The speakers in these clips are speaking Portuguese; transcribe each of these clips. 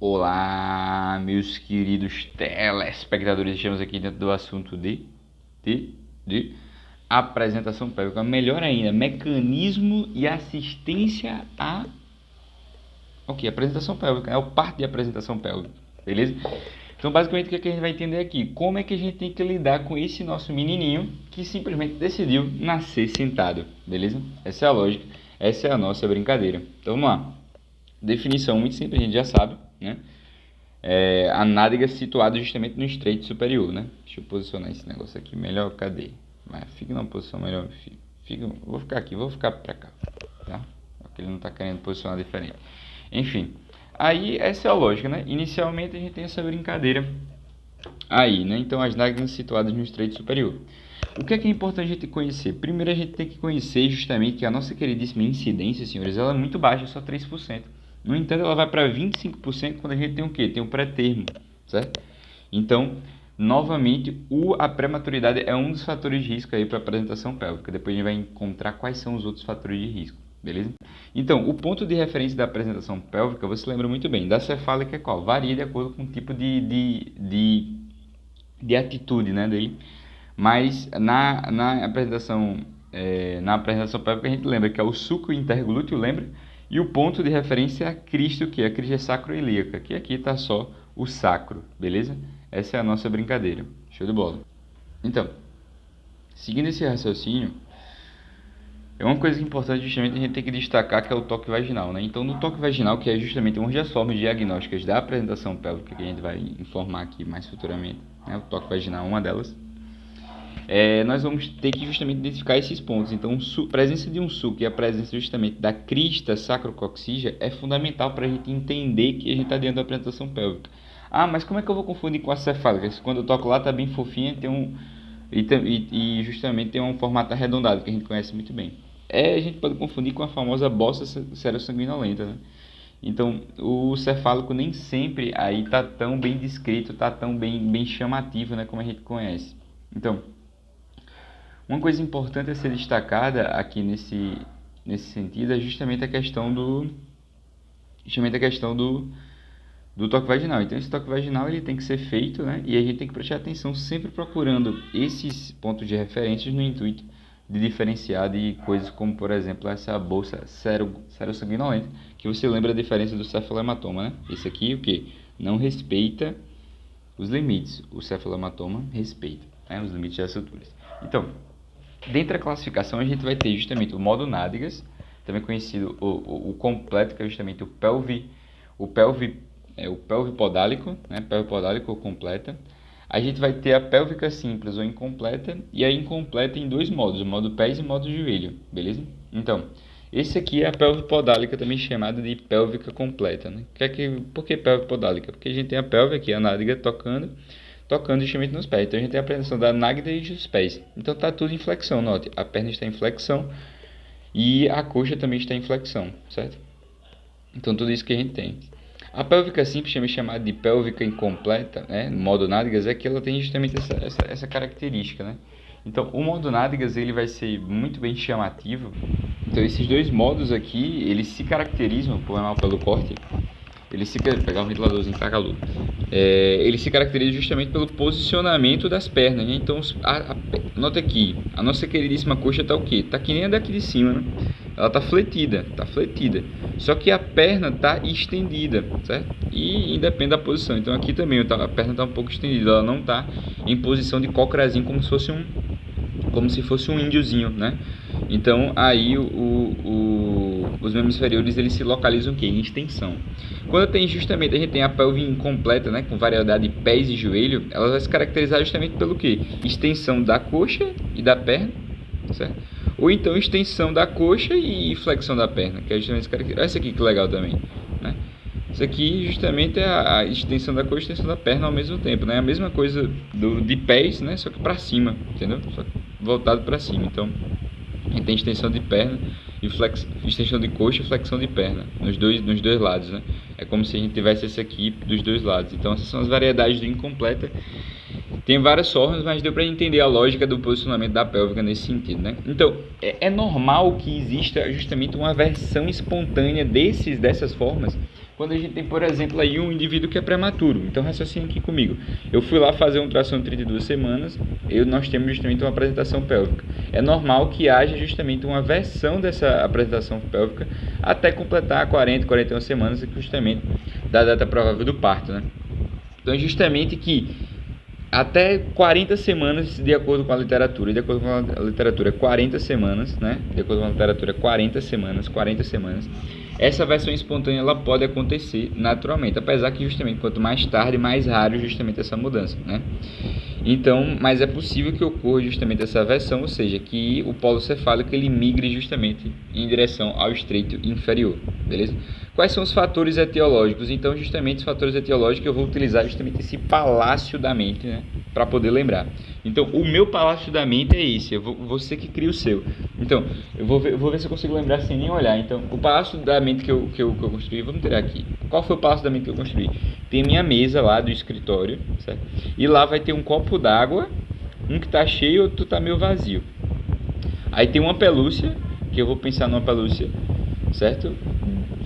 Olá, meus queridos telespectadores, estamos aqui dentro do assunto de apresentação pélvica. Melhor ainda, mecanismo e assistência a apresentação pélvica, é o parte de apresentação pélvica, beleza? Então, basicamente, o que a gente vai entender aqui? Como é que a gente tem que lidar com esse nosso menininho que simplesmente decidiu nascer sentado, beleza? Essa é a lógica, essa é a nossa brincadeira. Então, vamos lá. Definição muito simples, a gente já sabe, né? A nádega situada justamente no estreito superior, né? Deixa eu posicionar esse negócio aqui melhor, cadê? Mas fique numa posição melhor, vou ficar aqui, vou ficar pra cá, tá? Porque ele não tá querendo posicionar diferente. Enfim, aí essa é a lógica, né? Inicialmente a gente tem essa brincadeira aí, né? Então as nádegas situadas no estreito superior. O que é importante a gente conhecer? Primeiro a gente tem que conhecer justamente que a nossa queridíssima incidência, senhores, ela é muito baixa, só 3%. No entanto, ela vai para 25% quando a gente tem o quê? Tem o pré-termo, certo? Então, novamente, a prematuridade é um dos fatores de risco aí para a apresentação pélvica. Depois a gente vai encontrar quais são os outros fatores de risco, beleza? Então, o ponto de referência da apresentação pélvica, você lembra muito bem, da cefálica é qual? Varia de acordo com o tipo de atitude, né, dele. Mas na apresentação pélvica a gente lembra que é o suco interglúteo, lembra? E o ponto de referência é a crista, que é a crista sacroiliaca, que aqui está só o sacro, beleza? Essa é a nossa brincadeira. Show de bola. Então, seguindo esse raciocínio, é uma coisa importante justamente a gente tem que destacar que é o toque vaginal, né? Então, no toque vaginal, que é justamente uma das formas diagnósticas da apresentação pélvica que a gente vai informar aqui mais futuramente, né? O toque vaginal é uma delas. Nós vamos ter que justamente identificar esses pontos. Então, a presença de um suco e a presença justamente da crista sacrococcígea é fundamental para a gente entender que a gente está dentro da apresentação pélvica. Ah, mas como é que eu vou confundir com a cefálica? Quando eu toco lá está bem fofinha e justamente tem um formato arredondado que a gente conhece muito bem. A gente pode confundir com a famosa bossa serossanguinolenta, né? Então, o cefálico nem sempre aí está tão bem descrito, está tão bem chamativo, né, como a gente conhece. Então, uma coisa importante a ser destacada aqui nesse sentido é justamente a questão do toque vaginal. Então, esse toque vaginal ele tem que ser feito, né? E a gente tem que prestar atenção sempre procurando esses pontos de referência no intuito de diferenciar de coisas como, por exemplo, essa bolsa serossanguinolenta, que você lembra a diferença do cefalohematoma, né? Esse aqui, o que? Não respeita os limites. O cefalohematoma respeita, né? Os limites das suturas. Então, dentro da classificação, a gente vai ter justamente o modo nádegas, também conhecido o completo, que é justamente o pelve podálico, né? Pelve podálico ou completa. A gente vai ter a pélvica simples ou incompleta, e a incompleta em dois modos, o modo pés e o modo joelho, beleza? Então, esse aqui é a pelve podálica, também chamada de pélvica completa, né? Por que pelve podálica? Porque a gente tem a pelve aqui, a nádega tocando justamente nos pés. Então a gente tem a apresentação da nádega e dos pés. Então está tudo em flexão, note. A perna está em flexão e a coxa também está em flexão, certo? Então tudo isso que a gente tem. A pélvica simples, também chamada de pélvica incompleta, né, no modo nádegas, é que ela tem justamente essa característica, né? Então o modo nádegas ele vai ser muito bem chamativo. Então esses dois modos aqui, eles se caracterizam, por mal pelo corte, pegar um ventiladorzinho para calor. Ele se caracteriza justamente pelo posicionamento das pernas, né? Então, nota aqui, a nossa queridíssima coxa está o quê? Está que nem a daqui de cima, né? Ela está fletida. Só que a perna está estendida, certo? E independe da posição. Então, aqui também a perna está um pouco estendida. Ela não está em posição de cocrazinho como se fosse um índiozinho, né? Então, aí os membros inferiores eles se localizam em extensão. Quando a gente tem a pelve incompleta, né, com variedade de pés e joelho, ela vai se caracterizar justamente pelo quê? Extensão da coxa e da perna, certo? Ou então extensão da coxa e flexão da perna, que é justamente essa aqui que é legal também, né? Isso aqui justamente é a extensão da coxa e extensão da perna ao mesmo tempo, né? A mesma coisa de pés, né? Só que para cima, entendeu? Só que voltado para cima. Então, a gente tem extensão de perna e extensão de coxa e flexão de perna nos dois lados, né? É como se a gente tivesse esse aqui dos dois lados. Então, essas são as variedades do incompleta. Tem várias formas, mas deu para entender a lógica do posicionamento da pélvica nesse sentido, né? Então, é normal que exista justamente uma versão espontânea dessas formas quando a gente tem, por exemplo, aí um indivíduo que é prematuro. Então, raciocine aqui comigo. Eu fui lá fazer um ultrassom de 32 semanas, nós temos justamente uma apresentação pélvica. É normal que haja justamente uma versão dessa apresentação pélvica até completar 40, 41 semanas, justamente da data provável do parto, né? Então, justamente que até 40 semanas, de acordo com a literatura, 40 semanas, né? De acordo com a literatura, 40 semanas, essa versão espontânea ela pode acontecer naturalmente, apesar que justamente quanto mais tarde, mais raro justamente essa mudança, né? Então, mas é possível que ocorra justamente essa versão, ou seja, que o polo cefálico ele migre justamente em direção ao estreito inferior, beleza? Quais são os fatores etiológicos? Então, justamente os fatores etiológicos eu vou utilizar justamente esse palácio da mente, né, para poder lembrar. Então, o meu palácio da mente é esse, você que cria o seu. Então, eu vou ver se eu consigo lembrar sem nem olhar. Então, o palácio da mente que eu construí, vamos tirar aqui. Qual foi o palácio da mente que eu construí? Tem a minha mesa lá do escritório, certo? E lá vai ter um copo d'água, um que está cheio e outro está meio vazio. Aí tem uma pelúcia, que eu vou pensar numa pelúcia, certo?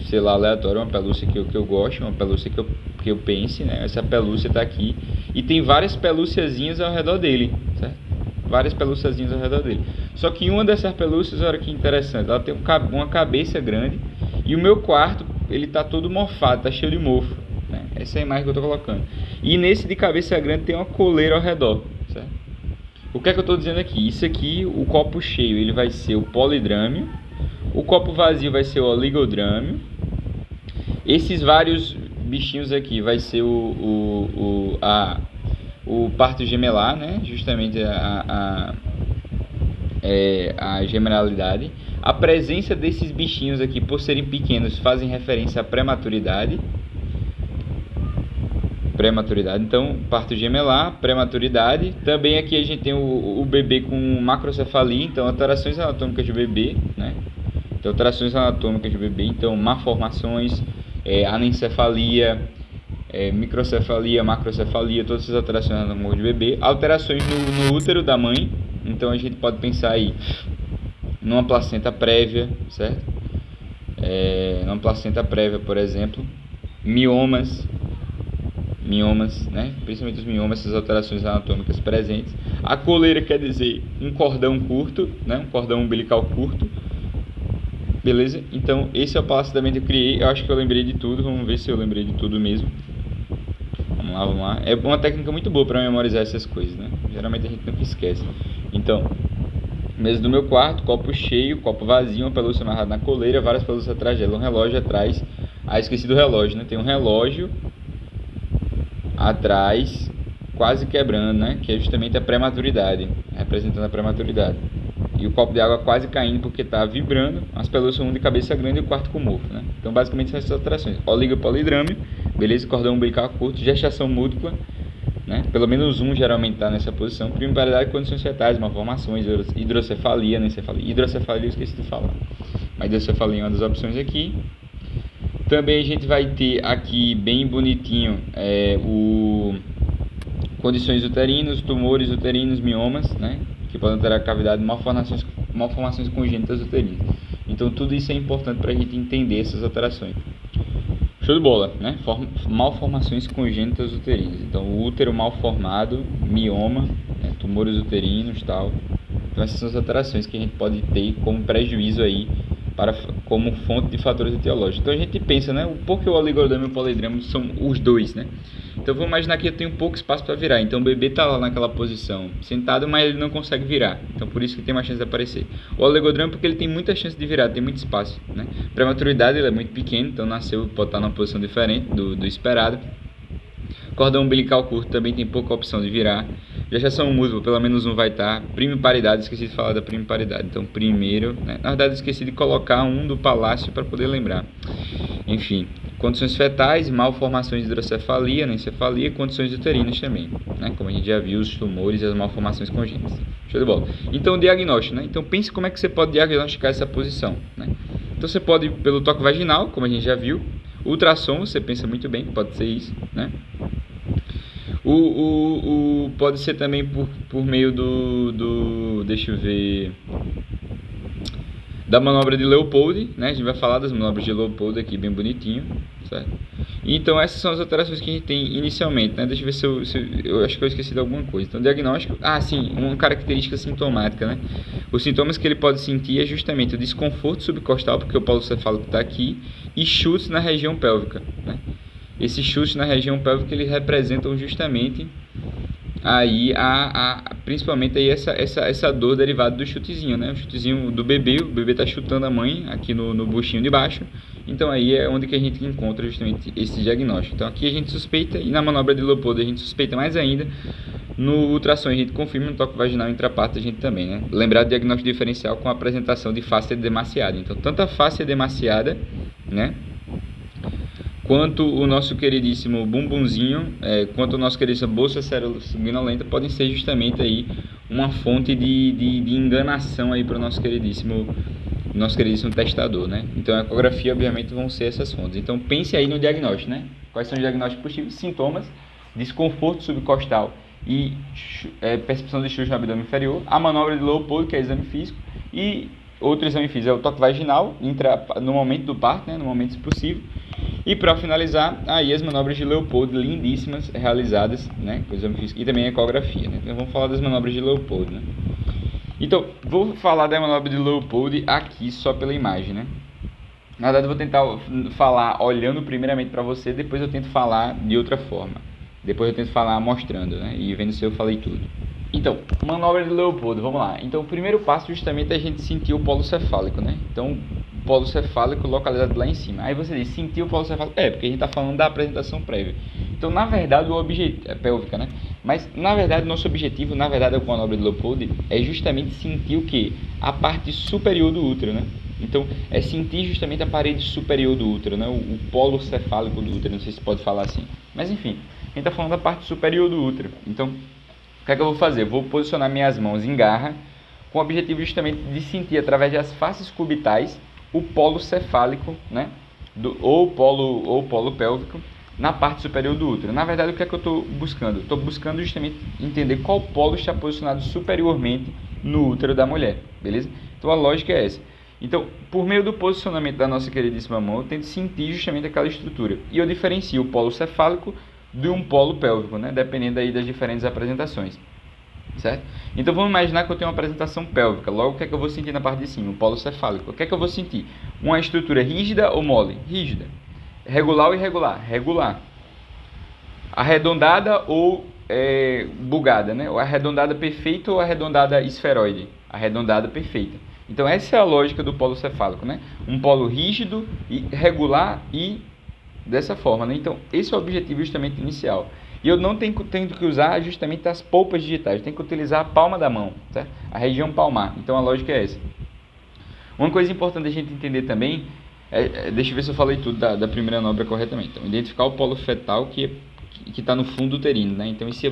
Sei lá, aleatório, uma pelúcia que eu gosto, uma pelúcia que eu pense, né? Essa pelúcia está aqui e tem várias pelúciazinhas ao redor dele, certo? Várias pelúciazinhas ao redor dele. Só que uma dessas pelúcias, olha que interessante, ela tem uma cabeça grande e o meu quarto, ele tá todo mofado, tá cheio de mofo, né? Essa é a imagem que eu tô colocando. E nesse de cabeça grande tem uma coleira ao redor, certo? O que é que eu estou dizendo aqui? Isso aqui, o copo cheio, ele vai ser o polidrâmio, o copo vazio vai ser o oligodrâmio. Esses vários bichinhos aqui vai ser o parto gemelar, né? Justamente a gemelabilidade. A presença desses bichinhos aqui, por serem pequenos, fazem referência à prematuridade. Então, parto gemelar, prematuridade. Também aqui a gente tem o bebê com macrocefalia, então alterações anatômicas do bebê, né? Então, alterações anatômicas do bebê, então malformações, anencefalia, microcefalia, macrocefalia, todas essas alterações anatômicas do bebê. Alterações no útero da mãe, então a gente pode pensar aí numa placenta prévia, certo? Numa placenta prévia, por exemplo, miomas, né? Principalmente os miomas, essas alterações anatômicas presentes. A coleira quer dizer um cordão curto, né? Um cordão umbilical curto. Beleza? Então, esse é o palácio da mente que eu criei. Eu acho que eu lembrei de tudo. Vamos ver se eu lembrei de tudo mesmo. Vamos lá. É uma técnica muito boa para memorizar essas coisas, né? Geralmente a gente nunca esquece. Então, mesa do meu quarto, copo cheio, copo vazio, uma pelúcia amarrada na coleira, várias pelúcias atrás dela, um relógio atrás. Esqueci do relógio, né? Tem um relógio atrás, quase quebrando, né? Que é justamente a prematuridade, representando a prematuridade. E o copo de água quase caindo porque está vibrando, as pelúcias um de cabeça grande e o quarto com mofo, né? Então, basicamente, são essas alterações. Oligopolidrâmio, beleza? Cordão umbilical curto, gestação múltipla, né? Pelo menos um geralmente está nessa posição. Primiparidade, condições fetais, malformações, hidrocefalia, anencefalia. Hidrocefalia eu esqueci de falar. Mas hidrocefalia é uma das opções aqui. Também a gente vai ter aqui, bem bonitinho, condições uterinas, tumores uterinos, miomas, né? Que podem alterar a cavidade, malformações congênitas uterinas. Então, tudo isso é importante para a gente entender essas alterações. Show de bola, né? Malformações congênitas uterinas. Então, o útero mal formado, mioma, né? Tumores uterinos, tal. Então, essas são as alterações que a gente pode ter como prejuízo aí, como fonte de fatores etiológicos. Então a gente pensa, né? Por que o oligodrâmio e o polidramo são os dois, né? Então vamos imaginar que eu tenho pouco espaço para virar. Então o bebê está lá naquela posição, sentado, mas ele não consegue virar. Então por isso que tem mais chance de aparecer. O oligodrâmio porque ele tem muita chance de virar, tem muito espaço, né? Prematuridade, ele é muito pequeno, então nasceu, pode estar numa posição diferente do esperado. Cordão umbilical curto também tem pouca opção de virar. Gestação múltipla, pelo menos um vai estar. Primiparidade, esqueci de falar da primiparidade. Então, primeiro, né? Na verdade, esqueci de colocar um do palácio para poder lembrar. Enfim, condições fetais, malformações de hidrocefalia, anencefalia, condições uterinas também, né? Como a gente já viu, os tumores e as malformações congênitas. Show de bola. Então, diagnóstico, né? Então, pense como é que você pode diagnosticar essa posição, né? Então, você pode ir pelo toque vaginal, como a gente já viu. Ultrassom, você pensa muito bem que pode ser isso, né? Pode ser também por meio deixa eu ver, da manobra de Leopold, né? A gente vai falar das manobras de Leopold aqui bem bonitinho, certo? Então essas são as alterações que a gente tem inicialmente, né? Deixa eu ver eu acho que eu esqueci de alguma coisa. Então diagnóstico, sim, uma característica sintomática, né? Os sintomas que ele pode sentir é justamente o desconforto subcostal, porque o polo cefálico está aqui, e chutes na região pélvica, né? Esses chutes na região pélvica eles representam justamente aí principalmente aí essa dor derivada do chutezinho, né? O chutezinho do bebê, o bebê está chutando a mãe aqui no buchinho de baixo. Então aí é onde que a gente encontra justamente esse diagnóstico. Então aqui a gente suspeita, e na manobra de Leopold a gente suspeita mais ainda. No ultrassom a gente confirma, no toque vaginal intraparto a gente também, né? Lembrar do diagnóstico diferencial com a apresentação de fáscia demasiada. Então tanto a fáscia demasiada, né? Quanto o nosso queridíssimo bumbumzinho, quanto o nosso queridíssimo bolsa sanguinolenta podem ser justamente aí uma fonte de enganação aí para o nosso queridíssimo testador, né? Então a ecografia obviamente vão ser essas fontes. Então pense aí no diagnóstico, né? Quais são os diagnósticos possíveis? Sintomas, desconforto subcostal e percepção de chute no abdômen inferior, a manobra de Leopold, que é exame físico, e outro exame físico é o toque vaginal no momento do parto, né? No momento se possível. E para finalizar, aí as manobras de Leopold lindíssimas realizadas, né, com o exame físico e também a ecografia, né? Então vamos falar das manobras de Leopold, né? Então, vou falar da manobra de Leopold aqui só pela imagem, né? Na verdade, eu vou tentar falar olhando primeiramente para você, depois eu tento falar de outra forma. Depois eu tento falar mostrando, né? E vendo se eu falei tudo. Então, manobra de Leopold, vamos lá. Então, o primeiro passo justamente é a gente sentir o polo cefálico, né? Então, polo cefálico localizado lá em cima. Aí você diz, sentir o polo cefálico? Porque a gente está falando da apresentação prévia. Então, na verdade, o objetivo é pélvica, né? Mas, na verdade, nosso objetivo, com a manobra de Leopold, é justamente sentir o quê? A parte superior do útero, né? Então, é sentir justamente a parede superior do útero, né? O polo cefálico do útero, não sei se pode falar assim. Mas, enfim, a gente está falando da parte superior do útero. Então, o que é que eu vou fazer? Vou posicionar minhas mãos em garra, com o objetivo justamente de sentir, através das faces cubitais, o polo cefálico, né? Ou polo pélvico, na parte superior do útero. Na verdade, o que é que eu estou buscando? Estou buscando justamente entender qual polo está posicionado superiormente no útero da mulher, beleza? Então, a lógica é essa. Então, por meio do posicionamento da nossa queridíssima mão, eu tento sentir justamente aquela estrutura. E eu diferencio o polo cefálico de um polo pélvico, né? Dependendo aí das diferentes apresentações, certo? Então vamos imaginar que eu tenho uma apresentação pélvica. Logo, o que é que eu vou sentir na parte de cima? O polo cefálico. O que é que eu vou sentir? Uma estrutura rígida ou mole? Rígida. Regular ou irregular? Regular. Arredondada ou bugada, né? Ou arredondada perfeita ou arredondada esferoide? Arredondada perfeita. Então essa é a lógica do polo cefálico, né? Um polo rígido, regular e dessa forma, né? Então, esse é o objetivo justamente inicial. E eu não tenho que usar justamente as polpas digitais, eu tenho que utilizar a palma da mão, certo? A região palmar. Então, a lógica é essa. Uma coisa importante a gente entender também, deixa eu ver se eu falei tudo da primeira manobra corretamente. Então, identificar o polo fetal que está no fundo uterino, né? Então, esse é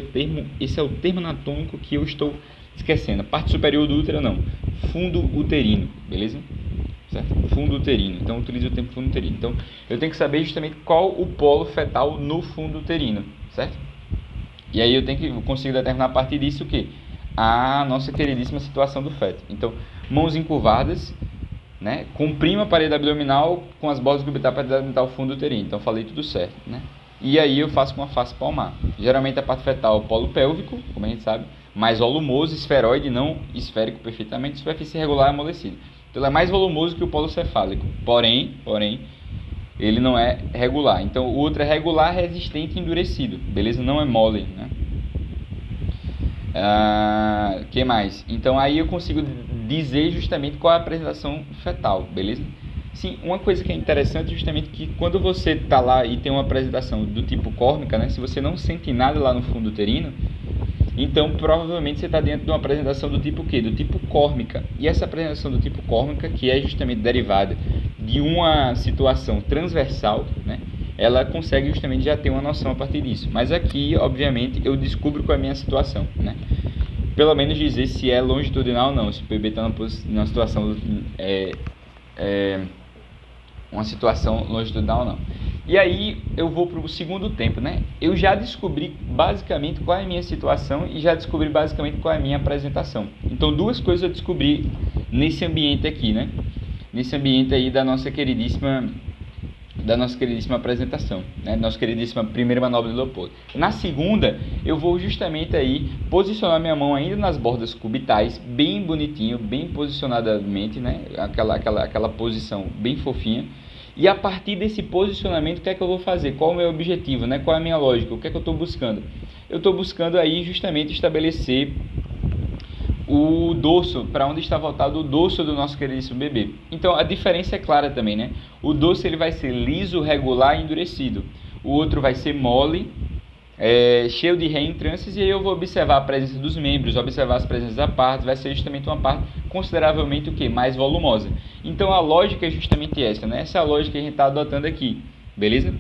o termo anatômico que eu estou esquecendo. A parte superior do útero, não. Fundo uterino, beleza? Certo? Fundo uterino. Então, eu utilizo o termo fundo uterino. Então, eu tenho que saber justamente qual o polo fetal no fundo uterino, certo? E aí eu consigo determinar a partir disso o quê? A nossa queridíssima situação do feto. Então, mãos encurvadas, né? Comprimo a parede abdominal com as bordas cubitais para delimitar o fundo uterino. Então, falei tudo certo, né? E aí eu faço com a face palmar. Geralmente a parte fetal é o polo pélvico, como a gente sabe, mais volumoso, esferoide, não esférico perfeitamente, superfície irregular e amolecida. Então, ele é mais volumoso que o polo cefálico, porém, ele não é regular. Então, o outro é regular, resistente e endurecido, beleza? Não é mole, né? Que mais? Então, aí eu consigo dizer justamente qual é a apresentação fetal, beleza? Sim, uma coisa que é interessante é justamente que quando você está lá e tem uma apresentação do tipo córmica, né? Se você não sente nada lá no fundo uterino, então provavelmente você está dentro de uma apresentação do tipo quê? Do tipo córmica. E essa apresentação do tipo córmica, que é justamente derivada de uma situação transversal, né? Ela consegue justamente já ter uma noção a partir disso. Mas aqui, obviamente, eu descubro qual é a minha situação, né? Pelo menos dizer se é longitudinal ou não, se o bebê está numa situação uma situação longitudinal ou não. E aí eu vou para o segundo tempo, né? Eu já descobri basicamente qual é a minha situação e já descobri basicamente qual é a minha apresentação. Então, duas coisas eu descobri nesse ambiente aqui, né? Nesse ambiente aí da nossa queridíssima da nossa queridíssima apresentação, né? Nossa queridíssima primeira manobra de low pole. Na segunda, eu vou justamente aí posicionar minha mão ainda nas bordas cubitais, bem bonitinho, bem posicionadamente, né? Aquela posição bem fofinha. E a partir desse posicionamento, o que é que eu vou fazer? Qual é o meu objetivo, né? Qual é a minha lógica? O que é que eu estou buscando? Eu estou buscando aí justamente estabelecer o dorso, para onde está voltado o dorso do nosso queridíssimo bebê. Então a diferença é clara também, né? O dorso ele vai ser liso, regular e endurecido. O outro vai ser mole, cheio de reentrâncias, e aí eu vou observar a presença dos membros, observar as presenças da parte, vai ser justamente uma parte consideravelmente o quê? Mais volumosa. Então a lógica é justamente essa, né? Essa é a lógica que a gente está adotando aqui, beleza?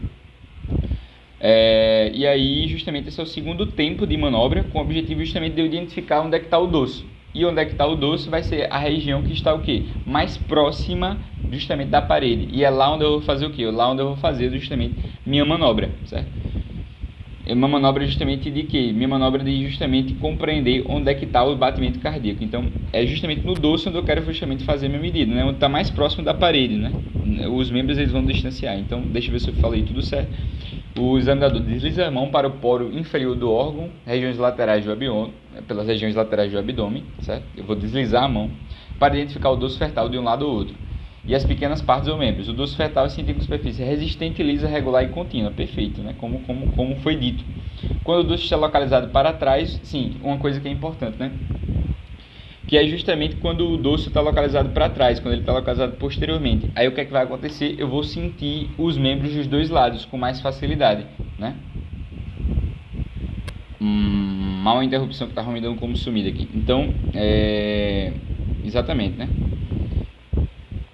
E aí justamente esse é o segundo tempo de manobra, com o objetivo justamente de eu identificar onde é que está o dorso. E onde é que está o dorso vai ser a região que está o quê? Mais próxima justamente da parede. E é lá onde eu vou fazer o quê? Lá onde eu vou fazer justamente minha manobra, certo? É uma manobra justamente de quê? Minha manobra de justamente compreender onde é que está o batimento cardíaco. Então, é justamente no dorso onde eu quero justamente fazer minha medida, né? Onde está mais próximo da parede, né? Os membros eles vão distanciar. Então, deixa eu ver se eu falei tudo certo. O examinador desliza a mão para o poro inferior do órgão, regiões laterais do abdômen, pelas regiões laterais do abdômen, certo? Eu vou deslizar a mão para identificar o dorso fetal de um lado ou outro. E as pequenas partes ou membros. O dorso fetal é sentido com superfície resistente, lisa, regular e contínua. Perfeito, né? Como foi dito. Quando o dorso está localizado para trás, sim, uma coisa que é importante, né? Que é justamente quando o dorso está localizado para trás, quando ele está localizado posteriormente. Aí o que é que vai acontecer? Eu vou sentir os membros dos dois lados com mais facilidade, né? Mal a interrupção que estava me dando como sumida aqui. Então, exatamente, né?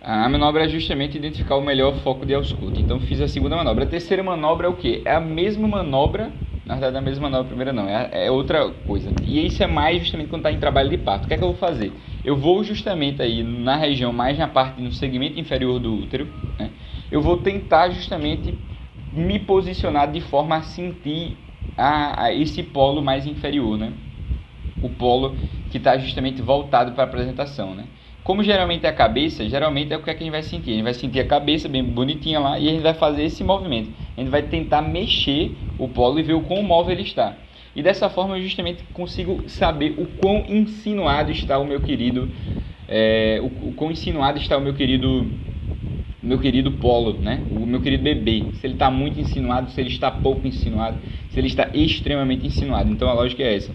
A manobra é justamente identificar o melhor foco de ausculto. Então, fiz a segunda manobra. A terceira manobra é o quê? É a mesma manobra. Na verdade, a mesma manobra, a primeira não, é outra coisa. E isso é mais justamente quando está em trabalho de parto. O que é que eu vou fazer? Eu vou justamente aí na região, mais na parte, no segmento inferior do útero, né? Eu vou tentar justamente me posicionar de forma a sentir esse polo mais inferior, né? O polo que está justamente voltado para a apresentação, né? Como geralmente é a cabeça, geralmente é o que a gente vai sentir. A gente vai sentir a cabeça bem bonitinha lá e a gente vai fazer esse movimento. A gente vai tentar mexer o polo e ver o quão móvel ele está. E dessa forma eu justamente consigo saber o quão insinuado está o meu querido, o quão insinuado está o meu querido polo, né? O meu querido bebê. Se ele está muito insinuado, se ele está pouco insinuado, se ele está extremamente insinuado. Então a lógica é essa.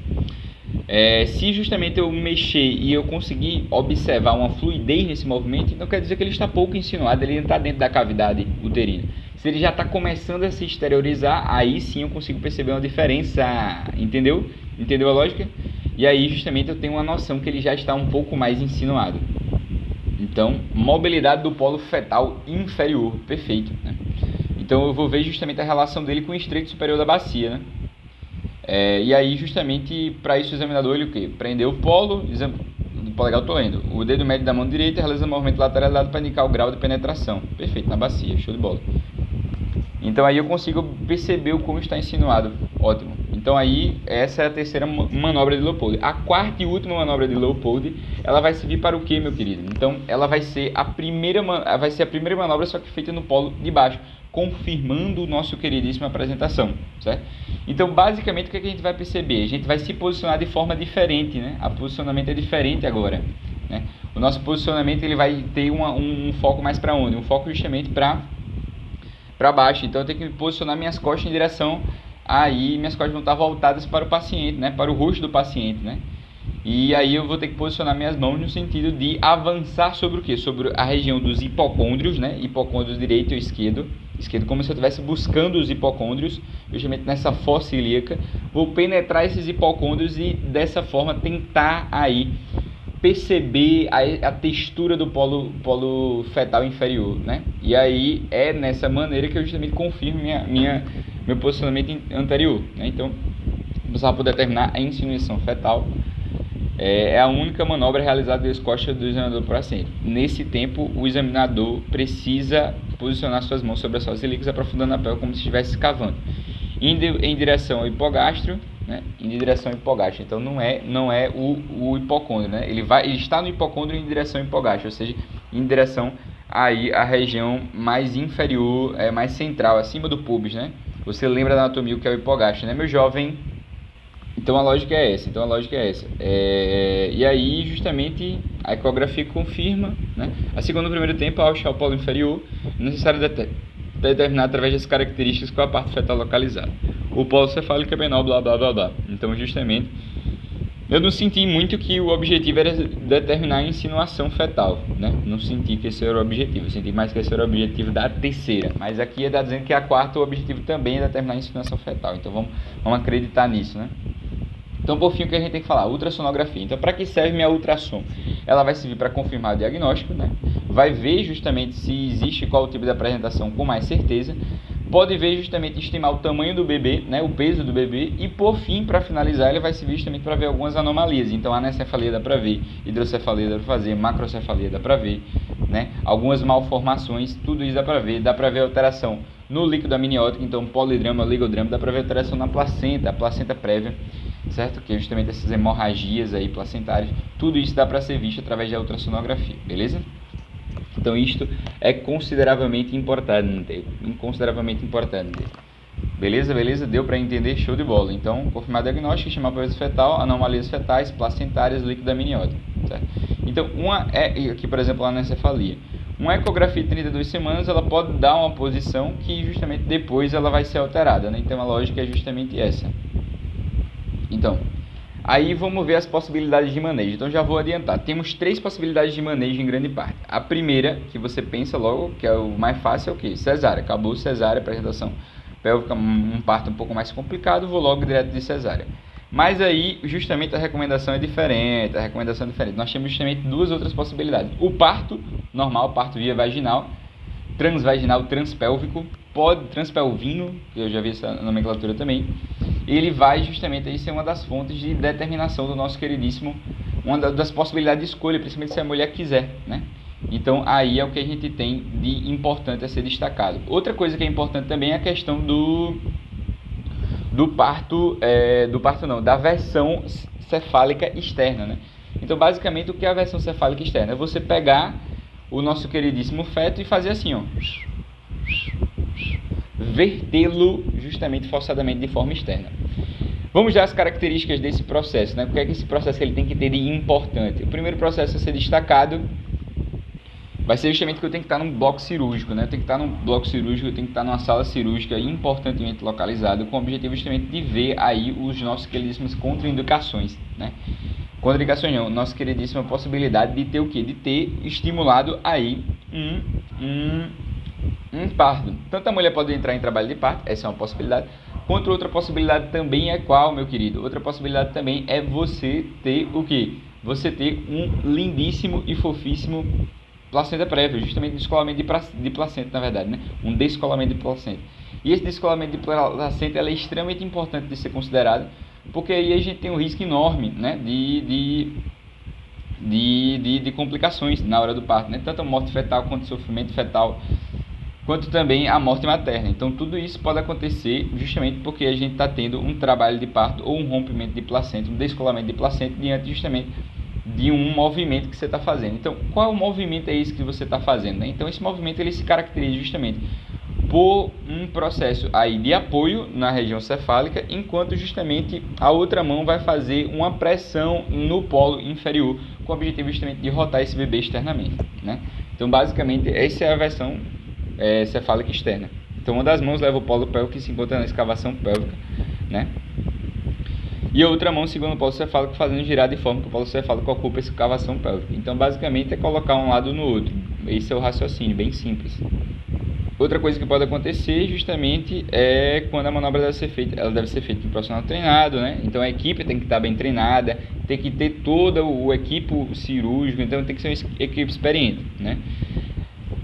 Se justamente eu mexer e eu conseguir observar uma fluidez nesse movimento, então quer dizer que ele está pouco insinuado, ele não está dentro da cavidade uterina. Se ele já está começando a se exteriorizar, aí sim eu consigo perceber uma diferença, entendeu? Entendeu a lógica? E aí justamente eu tenho uma noção que ele já está um pouco mais insinuado. Então, mobilidade do polo fetal inferior, perfeito, né? Então eu vou ver justamente a relação dele com o estreito superior da bacia, né? E aí, justamente, para isso o examinador, ele o quê? Prendeu o polo, do polegar eu estou lendo. O dedo médio da mão direita realiza o movimento lateralizado para indicar o grau de penetração. Perfeito, na bacia, show de bola. Então aí eu consigo perceber o como está insinuado. Ótimo. Então aí, essa é a terceira manobra de low pole. A quarta e última manobra de low pole, ela vai servir para o quê, meu querido? Então, ela vai ser a primeira manobra, só que feita no polo de baixo, confirmando o nosso queridíssimo apresentação, certo? Então, basicamente, o que a gente vai perceber? A gente vai se posicionar de forma diferente, né? O posicionamento é diferente agora, né? O nosso posicionamento ele vai ter um foco mais para onde? Um foco justamente para baixo. Então, eu tenho que me posicionar minhas costas em direção aí, minhas costas vão estar voltadas para o paciente, né? Para o rosto do paciente, né? E aí eu vou ter que posicionar minhas mãos no sentido de avançar sobre o quê? Sobre a região dos hipocôndrios, né? Hipocôndrios direito ou esquerdo, como se eu estivesse buscando os hipocôndrios, justamente nessa fossa ilíaca. Vou penetrar esses hipocôndrios e dessa forma tentar aí perceber a textura do polo fetal inferior, né? E aí é nessa maneira que eu justamente confirmo meu posicionamento anterior, né? Então, só para determinar a insinuação fetal, é a única manobra realizada das costas do examinador para sempre. Nesse tempo, o examinador precisa posicionar suas mãos sobre as suas ilíacas, aprofundando a pele como se estivesse cavando, em direção ao hipogastro, né? Em direção ao hipogastro. Então não é o hipocôndrio, né? Ele está no hipocôndrio em direção ao hipogastro, ou seja, em direção aí a região mais inferior, mais central, acima do pubis, né? Você lembra da anatomia, o que é o hipogastro, né, meu jovem? Então a lógica é essa. E aí, justamente, a ecografia confirma, né? Assim como no primeiro tempo, ao achar o polo inferior, é necessário determinar através das características qual a parte fetal localizada. O polo cefálico é menor, blá blá blá blá. Então, justamente, eu não senti muito que o objetivo era determinar a insinuação fetal, né? Não senti que esse era o objetivo, eu senti mais que esse era o objetivo da terceira. Mas aqui está dizendo que a quarta, o objetivo também é determinar a insinuação fetal. Então vamos acreditar nisso, né? Então, por fim, o que a gente tem que falar? Ultrassonografia. Então, para que serve minha ultrassom? Ela vai servir para confirmar o diagnóstico, né? Vai ver justamente se existe qual o tipo de apresentação com mais certeza. Pode ver justamente estimar o tamanho do bebê, né? O peso do bebê. E, por fim, para finalizar, ele vai servir justamente para ver algumas anomalias. Então, anencefalia dá para ver, hidrocefalia dá para fazer, macrocefalia dá para ver, né? Algumas malformações, tudo isso dá para ver. Dá para ver alteração no líquido amniótico, então polidrama, oligodrama, dá para ver alteração na placenta, a placenta prévia, certo? Que é justamente essas hemorragias aí placentárias, tudo isso dá para ser visto através da ultrassonografia, beleza? Então isto é consideravelmente importante, beleza? Deu para entender? Show de bola. Então, confirmar diagnóstico, estimar peso fetal, anomalias fetais, placentárias, líquido amniótico, certo? Então, aqui por exemplo, a anencefalia. Uma ecografia de 32 semanas, ela pode dar uma posição que justamente depois ela vai ser alterada, né? Então a lógica é justamente essa. Então, aí vamos ver as possibilidades de manejo. Então já vou adiantar. Temos 3 possibilidades de manejo em grande parte. A primeira, que você pensa logo, que é o mais fácil, é o quê? Cesárea. Acabou cesárea, apresentação pélvica, um parto um pouco mais complicado, vou logo direto de cesárea. Mas aí, justamente, a recomendação é diferente. Nós temos justamente 2 outras possibilidades. O parto normal, parto via vaginal, transvaginal, transpélvico, transpelvino, que eu já vi essa nomenclatura também. Ele vai justamente aí ser uma das fontes de determinação do nosso queridíssimo, uma das possibilidades de escolha, principalmente se a mulher quiser, né? Então, aí é o que a gente tem de importante a ser destacado. Outra coisa que é importante também é a questão da versão cefálica externa, né? Então, basicamente, o que é a versão cefálica externa? É você pegar o nosso queridíssimo feto e fazer assim, ó, vertê-lo justamente forçadamente de forma externa. Vamos dar as características desse processo, né? O que é que esse processo ele tem que ter de importante? O primeiro processo a ser destacado vai ser justamente que eu tenho que estar num bloco cirúrgico, né? Eu tenho que estar num bloco cirúrgico, eu tenho que estar numa sala cirúrgica importantemente localizada, com o objetivo justamente de ver aí os nossos queridíssimos contraindicações, né? Contraindicações não, nossa queridíssima possibilidade de ter o quê? De ter estimulado aí um parto. Tanto a mulher pode entrar em trabalho de parto, essa é uma possibilidade, quanto outra possibilidade também é qual, meu querido? Outra possibilidade também é você ter o quê? Você ter um lindíssimo e fofíssimo placenta prévia, justamente descolamento de placenta, na verdade, né? Um descolamento de placenta. E esse descolamento de placenta ela é extremamente importante de ser considerado, porque aí a gente tem um risco enorme, né? De complicações na hora do parto, né? Tanto a morte fetal quanto o sofrimento fetal, quanto também a morte materna. Então tudo isso pode acontecer justamente porque a gente está tendo um trabalho de parto ou um rompimento de placenta, um descolamento de placenta diante justamente de um movimento que você está fazendo. Então qual movimento é esse que você está fazendo, né? Então esse movimento ele se caracteriza justamente por um processo aí de apoio na região cefálica, enquanto justamente a outra mão vai fazer uma pressão no polo inferior, com o objetivo justamente de rotar esse bebê externamente, né? Então basicamente essa é a versão cefálica externa. Então uma das mãos leva o polo pélvico que se encontra na escavação pélvica, né? E a outra mão segura o polo cefálico, fazendo girar de forma que o polo cefálico ocupa essa escavação pélvica. Então basicamente é colocar um lado no outro. Esse é o raciocínio, bem simples. Outra coisa que pode acontecer justamente é quando a manobra deve ser feita. Ela deve ser feita por um profissional treinado, né? Então a equipe tem que estar bem treinada, tem que ter todo o equipo cirúrgico, então tem que ser uma equipe experiente, né?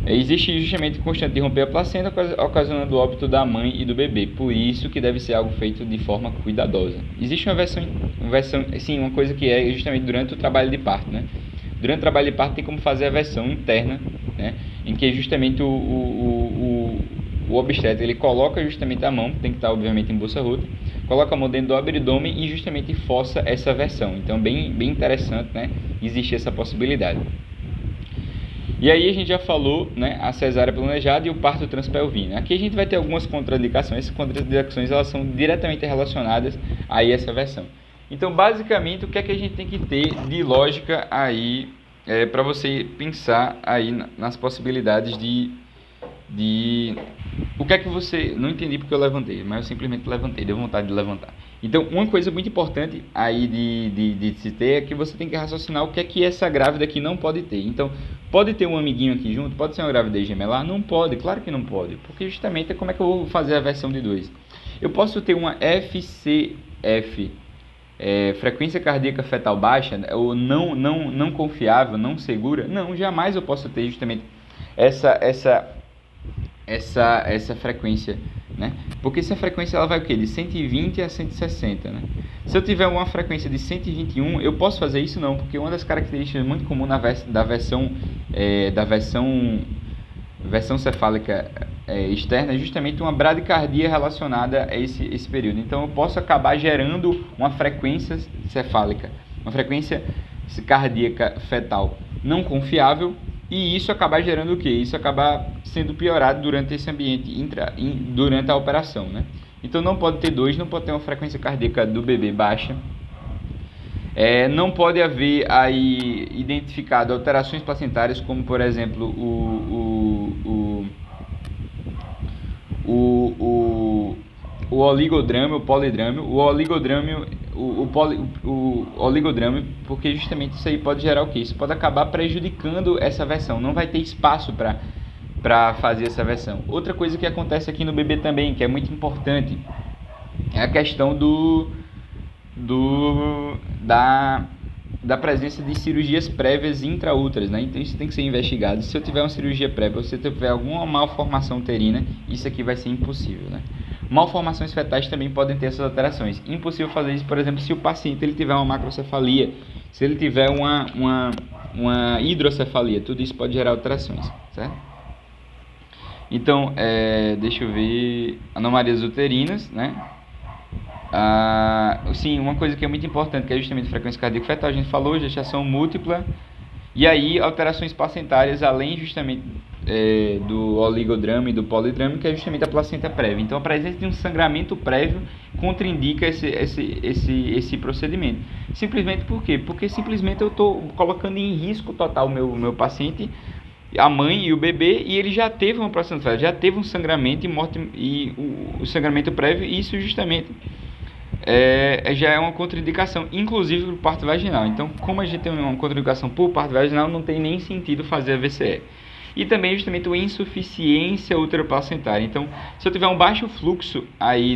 Existe justamente constante de romper a placenta, ocasionando o óbito da mãe e do bebê. Por isso que deve ser algo feito de forma cuidadosa. Existe uma versão, sim, uma coisa que é justamente durante o trabalho de parto, né? Durante o trabalho de parto tem como fazer a versão interna, né? Em que justamente o obstetra ele coloca justamente a mão, tem que estar obviamente em bolsa rota, coloca a mão dentro do abdômen e justamente força essa versão. Então bem interessante, né? Existe essa possibilidade. E aí a gente já falou, né, a cesárea planejada e o parto transpelvino. Aqui a gente vai ter algumas contraindicações. Essas contraindicações elas são diretamente relacionadas a essa versão. Então, basicamente, o que é que a gente tem que ter de lógica aí para você pensar aí nas possibilidades de o que é que você... Não entendi porque eu levantei, mas eu simplesmente levantei, deu vontade de levantar. Então, uma coisa muito importante aí de se ter é que você tem que raciocinar o que é que essa grávida aqui não pode ter. Então, pode ter um amiguinho aqui junto? Pode ser uma gravidez gemelar? Não pode, claro que não pode. Porque justamente é como é que eu vou fazer a versão de 2. Eu posso ter uma FCF, frequência cardíaca fetal baixa, ou não confiável, não segura? Não, jamais eu posso ter justamente essa frequência, né? Porque essa frequência ela vai o quê? De 120 a 160, né? Se eu tiver uma frequência de 121, eu posso fazer isso? Não, porque uma das características muito comuns da versão cefálica externa é justamente uma bradicardia relacionada a esse período. Então eu posso acabar gerando uma frequência cefálica, uma frequência cardíaca fetal não confiável, e isso acabar gerando o quê? Isso acabar sendo piorado durante esse ambiente, durante a operação, né? Então não pode ter 2, não pode ter uma frequência cardíaca do bebê baixa. Não pode haver aí identificado alterações placentárias, como por exemplo o oligodrâmio, o polidrâmio. O oligodrâmio, porque justamente isso aí pode gerar o quê? Isso pode acabar prejudicando essa versão, não vai ter espaço para fazer essa versão. Outra coisa que acontece aqui no bebê também, que é muito importante, é a questão da presença de cirurgias prévias intraúteras, né? Então isso tem que ser investigado. Se eu tiver uma cirurgia prévia, ou se eu tiver alguma malformação uterina, isso aqui vai ser impossível, né? Malformações fetais também podem ter essas alterações. Impossível fazer isso, por exemplo, se o paciente ele tiver uma macrocefalia, se ele tiver uma hidrocefalia, tudo isso pode gerar alterações, certo? Então, deixa eu ver, anomalias uterinas, né? Sim, uma coisa que é muito importante, que é justamente a frequência cardíaca fetal, a gente falou, gestação múltipla, e aí alterações placentárias, além justamente do oligodrame e do polidrame, que é justamente a placenta prévia. Então a presença de um sangramento prévio contraindica esse procedimento. Simplesmente por quê? Porque simplesmente eu estou colocando em risco total o meu paciente, a mãe e o bebê, e ele já teve uma placenta prévia, já teve um sangramento e o sangramento prévio, e isso justamente já é uma contraindicação, inclusive para o parto vaginal. Então, como a gente tem uma contraindicação por parto vaginal, não tem nem sentido fazer a VCE. E também justamente a insuficiência uteroplacentária. Então, se eu tiver um baixo fluxo aí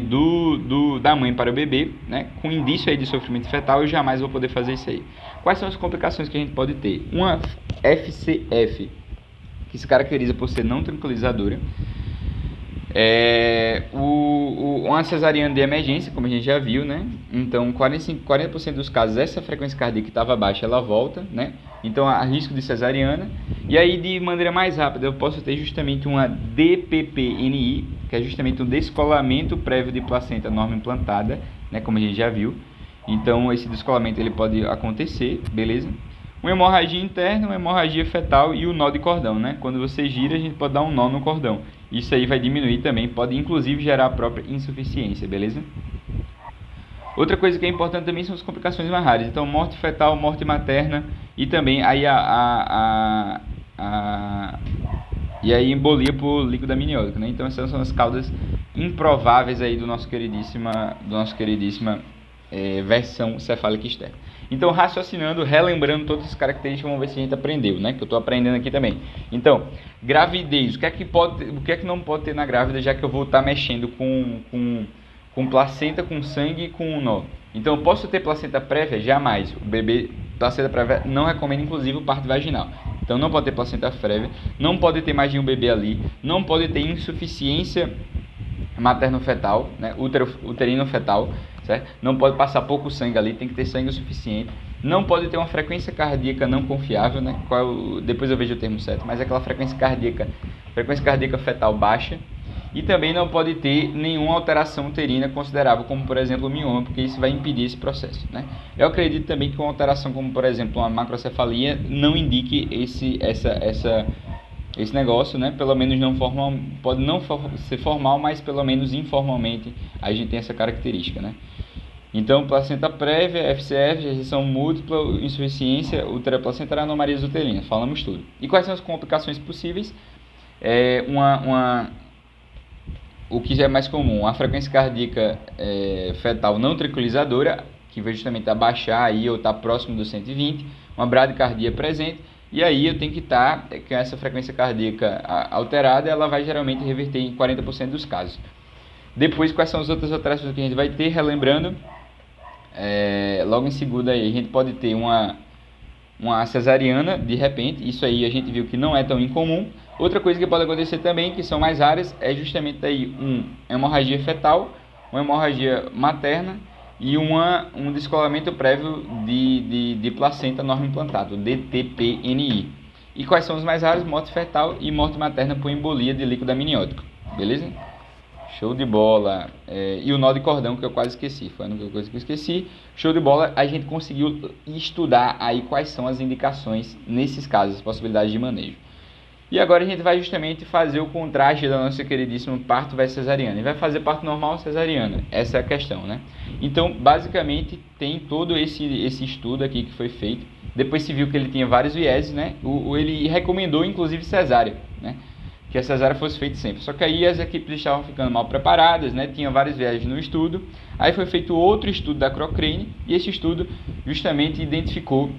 da mãe para o bebê, né, com indício aí de sofrimento fetal, eu jamais vou poder fazer isso aí. Quais são as complicações que a gente pode ter? Uma FCF, que se caracteriza por ser não tranquilizadora. Uma cesariana de emergência, como a gente já viu, né? Então, 40% dos casos, essa frequência cardíaca estava baixa, ela volta, né? Então, há risco de cesariana. E aí, de maneira mais rápida, eu posso ter justamente uma DPPNI, que é justamente um descolamento prévio de placenta norma implantada, né? Como a gente já viu. Então, esse descolamento ele pode acontecer, beleza? Uma hemorragia interna, uma hemorragia fetal e o nó de cordão, né? Quando você gira, a gente pode dar um nó no cordão. Isso aí vai diminuir também, pode inclusive gerar a própria insuficiência, beleza? Outra coisa que é importante também são as complicações mais raras. Então, morte fetal, morte materna e também aí e aí embolia por líquido amniótico, né? Então, essas são as causas improváveis aí do nosso queridíssima versão cefálica externa. Então, raciocinando, relembrando todas as características, vamos ver se a gente aprendeu, né? Que eu estou aprendendo aqui também. Então, gravidez, o que é que não pode ter na grávida, já que eu vou estar mexendo com placenta, com sangue e com nó? Então, eu posso ter placenta prévia? Jamais. O bebê, placenta prévia, não recomenda, inclusive, o parto vaginal. Então, não pode ter placenta prévia, não pode ter mais de um bebê ali, não pode ter insuficiência materno-fetal, né? Uterino-fetal, certo? Não pode passar pouco sangue ali, tem que ter sangue o suficiente. Não pode ter uma frequência cardíaca não confiável, né? Depois eu vejo o termo certo, mas é aquela frequência cardíaca fetal baixa. e também não pode ter nenhuma alteração uterina considerável, como por exemplo o mioma, porque isso vai impedir esse processo, né? Eu acredito também que uma alteração como por exemplo uma macrocefalia não indique esse negócio, né? Pelo menos não formal, pode não ser formal, mas pelo menos informalmente a gente tem essa característica, né? Então, placenta prévia, FCF, rejeição múltipla, insuficiência útero-placentária, anomalias uterinas, falamos tudo. E quais são as complicações possíveis? O que já é mais comum, a frequência cardíaca fetal não tranquilizadora, que vai justamente abaixar aí ou estar próximo dos 120, uma bradicardia presente, e aí eu tenho que estar com essa frequência cardíaca alterada, ela vai geralmente reverter em 40% dos casos. Depois, quais são as outras alterações que a gente vai ter? Relembrando, logo em seguida aí, a gente pode ter uma cesariana, de repente, isso aí a gente viu que não é tão incomum. Outra coisa que pode acontecer também, que são mais raras, é justamente aí hemorragia fetal, uma hemorragia materna e um descolamento prévio de placenta norma implantado, DTPNI. E quais são os mais raros? Morte fetal e morte materna por embolia de líquido amniótico, beleza? Show de bola. E o nó de cordão, que eu quase esqueci, foi a única coisa que eu esqueci. Show de bola, a gente conseguiu estudar aí quais são as indicações nesses casos, as possibilidades de manejo. E agora a gente vai justamente fazer o contraste da nossa queridíssima parto versus cesariana. E vai fazer parto normal ou cesariana? Essa é a questão, né? Então, basicamente, tem todo esse estudo aqui que foi feito. Depois se viu que ele tinha vários vieses, né? Ele recomendou, inclusive, cesárea, né? Que a cesárea fosse feita sempre. Só que aí as equipes estavam ficando mal preparadas, né? Tinha vários viés no estudo. Aí foi feito outro estudo da Cochrane, e esse estudo justamente identificou,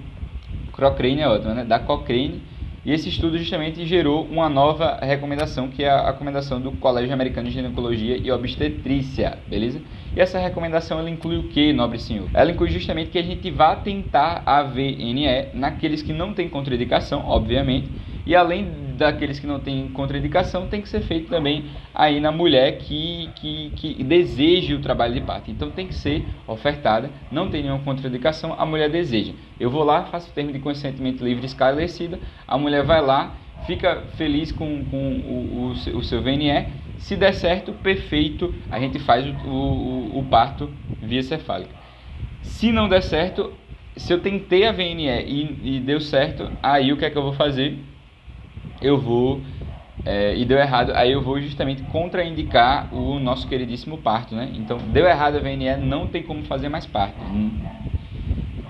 Cochrane é outra, né? Da Cochrane, e esse estudo justamente gerou uma nova recomendação, que é a recomendação do Colégio Americano de Ginecologia e Obstetrícia, beleza? E essa recomendação, ela inclui o que, nobre senhor? Ela inclui justamente que a gente vá tentar a VNE naqueles que não têm contraindicação, obviamente, e além daqueles que não têm contraindicação, tem que ser feito também aí na mulher que deseje o trabalho de parto. Então tem que ser ofertada, não tem nenhuma contraindicação, a mulher deseja. Eu vou lá, faço o termo de consentimento livre esclarecida, a mulher vai lá, fica feliz com o seu VNE, se der certo, perfeito, a gente faz o parto via cefálica. Se não der certo, se eu tentei a VNE e deu certo, aí o que é que eu vou fazer? E deu errado, aí eu vou justamente contraindicar o nosso queridíssimo parto, né? Então, deu errado a VNE, não tem como fazer mais parto.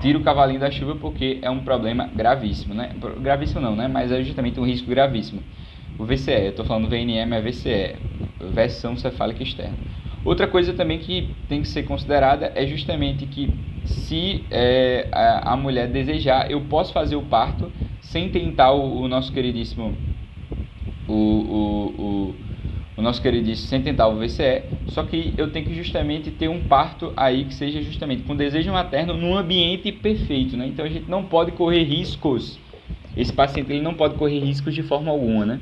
Tira o cavalinho da chuva porque é um problema gravíssimo, né? Gravíssimo não, né? Mas é justamente um risco gravíssimo. O VCE, eu estou falando VNE, mas VCE, versão cefálica externa. Outra coisa também que tem que ser considerada é justamente que se a mulher desejar, eu posso fazer o parto sem tentar o nosso queridíssimo sem tentar o VCE, só que eu tenho que justamente ter um parto aí que seja justamente com desejo materno num ambiente perfeito, né? Então a gente não pode correr riscos, esse paciente ele não pode correr riscos de forma alguma, né?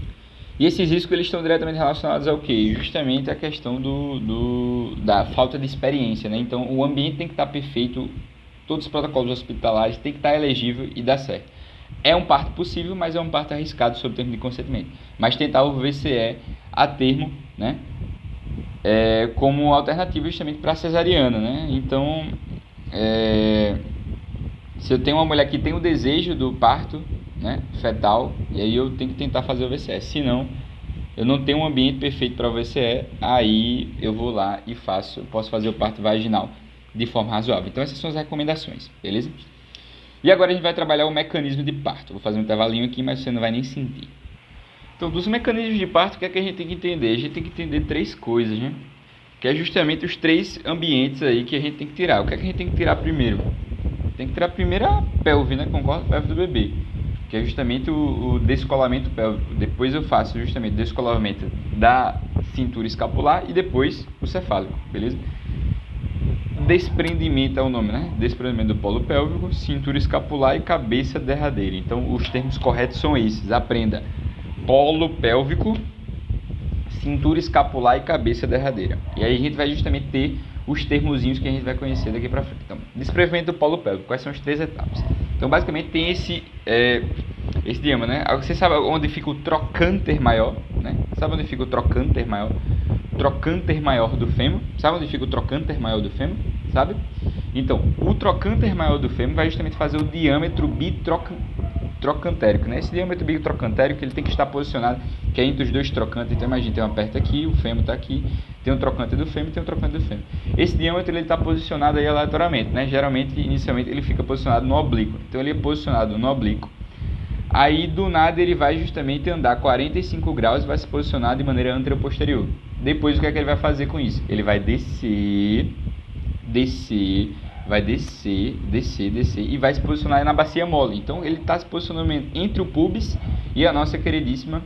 E esses riscos eles estão diretamente relacionados ao quê? Justamente a questão da falta de experiência, né? Então o ambiente tem que estar perfeito, todos os protocolos hospitalares tem que estar elegível e dar certo. É um parto possível, mas é um parto arriscado sob termo de consentimento. Mas tentar o VCE a termo, né? Como alternativa justamente para a cesariana, né? Então, se eu tenho uma mulher que tem o desejo do parto, né, fetal, e aí eu tenho que tentar fazer o VCE. Se não, eu não tenho um ambiente perfeito para o VCE, aí eu vou lá e posso fazer o parto vaginal de forma razoável. Então essas são as recomendações, beleza? E agora a gente vai trabalhar o mecanismo de parto. Vou fazer um intervalinho aqui, mas você não vai nem sentir. Então, dos mecanismos de parto, o que é que a gente tem que entender? A gente tem que entender 3 coisas, né? Que é justamente os 3 ambientes aí que a gente tem que tirar. O que é que a gente tem que tirar primeiro? Tem que tirar primeiro a pelve, né? Concordo? A pelve do bebê. Que é justamente o descolamento pélvico. Depois eu faço justamente o descolamento da cintura escapular e depois o cefálico, beleza? Desprendimento é o nome, né? Desprendimento do polo pélvico, cintura escapular e cabeça derradeira. Então, os termos corretos são esses. Aprenda: polo pélvico, cintura escapular e cabeça derradeira. E aí a gente vai justamente ter os termozinhos que a gente vai conhecer daqui para frente. Então, desprendimento do polo pélvico. Quais são as 3 etapas? Então, basicamente, tem esse diâmetro, né? Você sabe onde fica o trocânter maior, né? Sabe onde fica o trocânter maior? Trocânter maior do fêmur. Sabe onde fica o trocânter maior do fêmur? Sabe? Então, o trocânter maior do fêmur vai justamente fazer o diâmetro bitrocantérico, né? Esse diâmetro bitrocantérico ele tem que estar posicionado, que é entre os dois trocânteres. Então, imagina, tem uma perto aqui, o fêmur está aqui, tem um trocânter do fêmur e tem um trocânter do fêmur. Esse diâmetro ele está posicionado aí aleatoriamente, né? Geralmente, inicialmente, ele fica posicionado no oblíquo. Então, ele é posicionado no oblíquo. Aí, do nada, ele vai justamente andar 45 graus e vai se posicionar de maneira anteroposterior. Depois, o que é que ele vai fazer com isso? Ele vai descer, vai descer e vai se posicionar na bacia mole. Então, ele está se posicionando entre o pubis e a nosso queridíssimo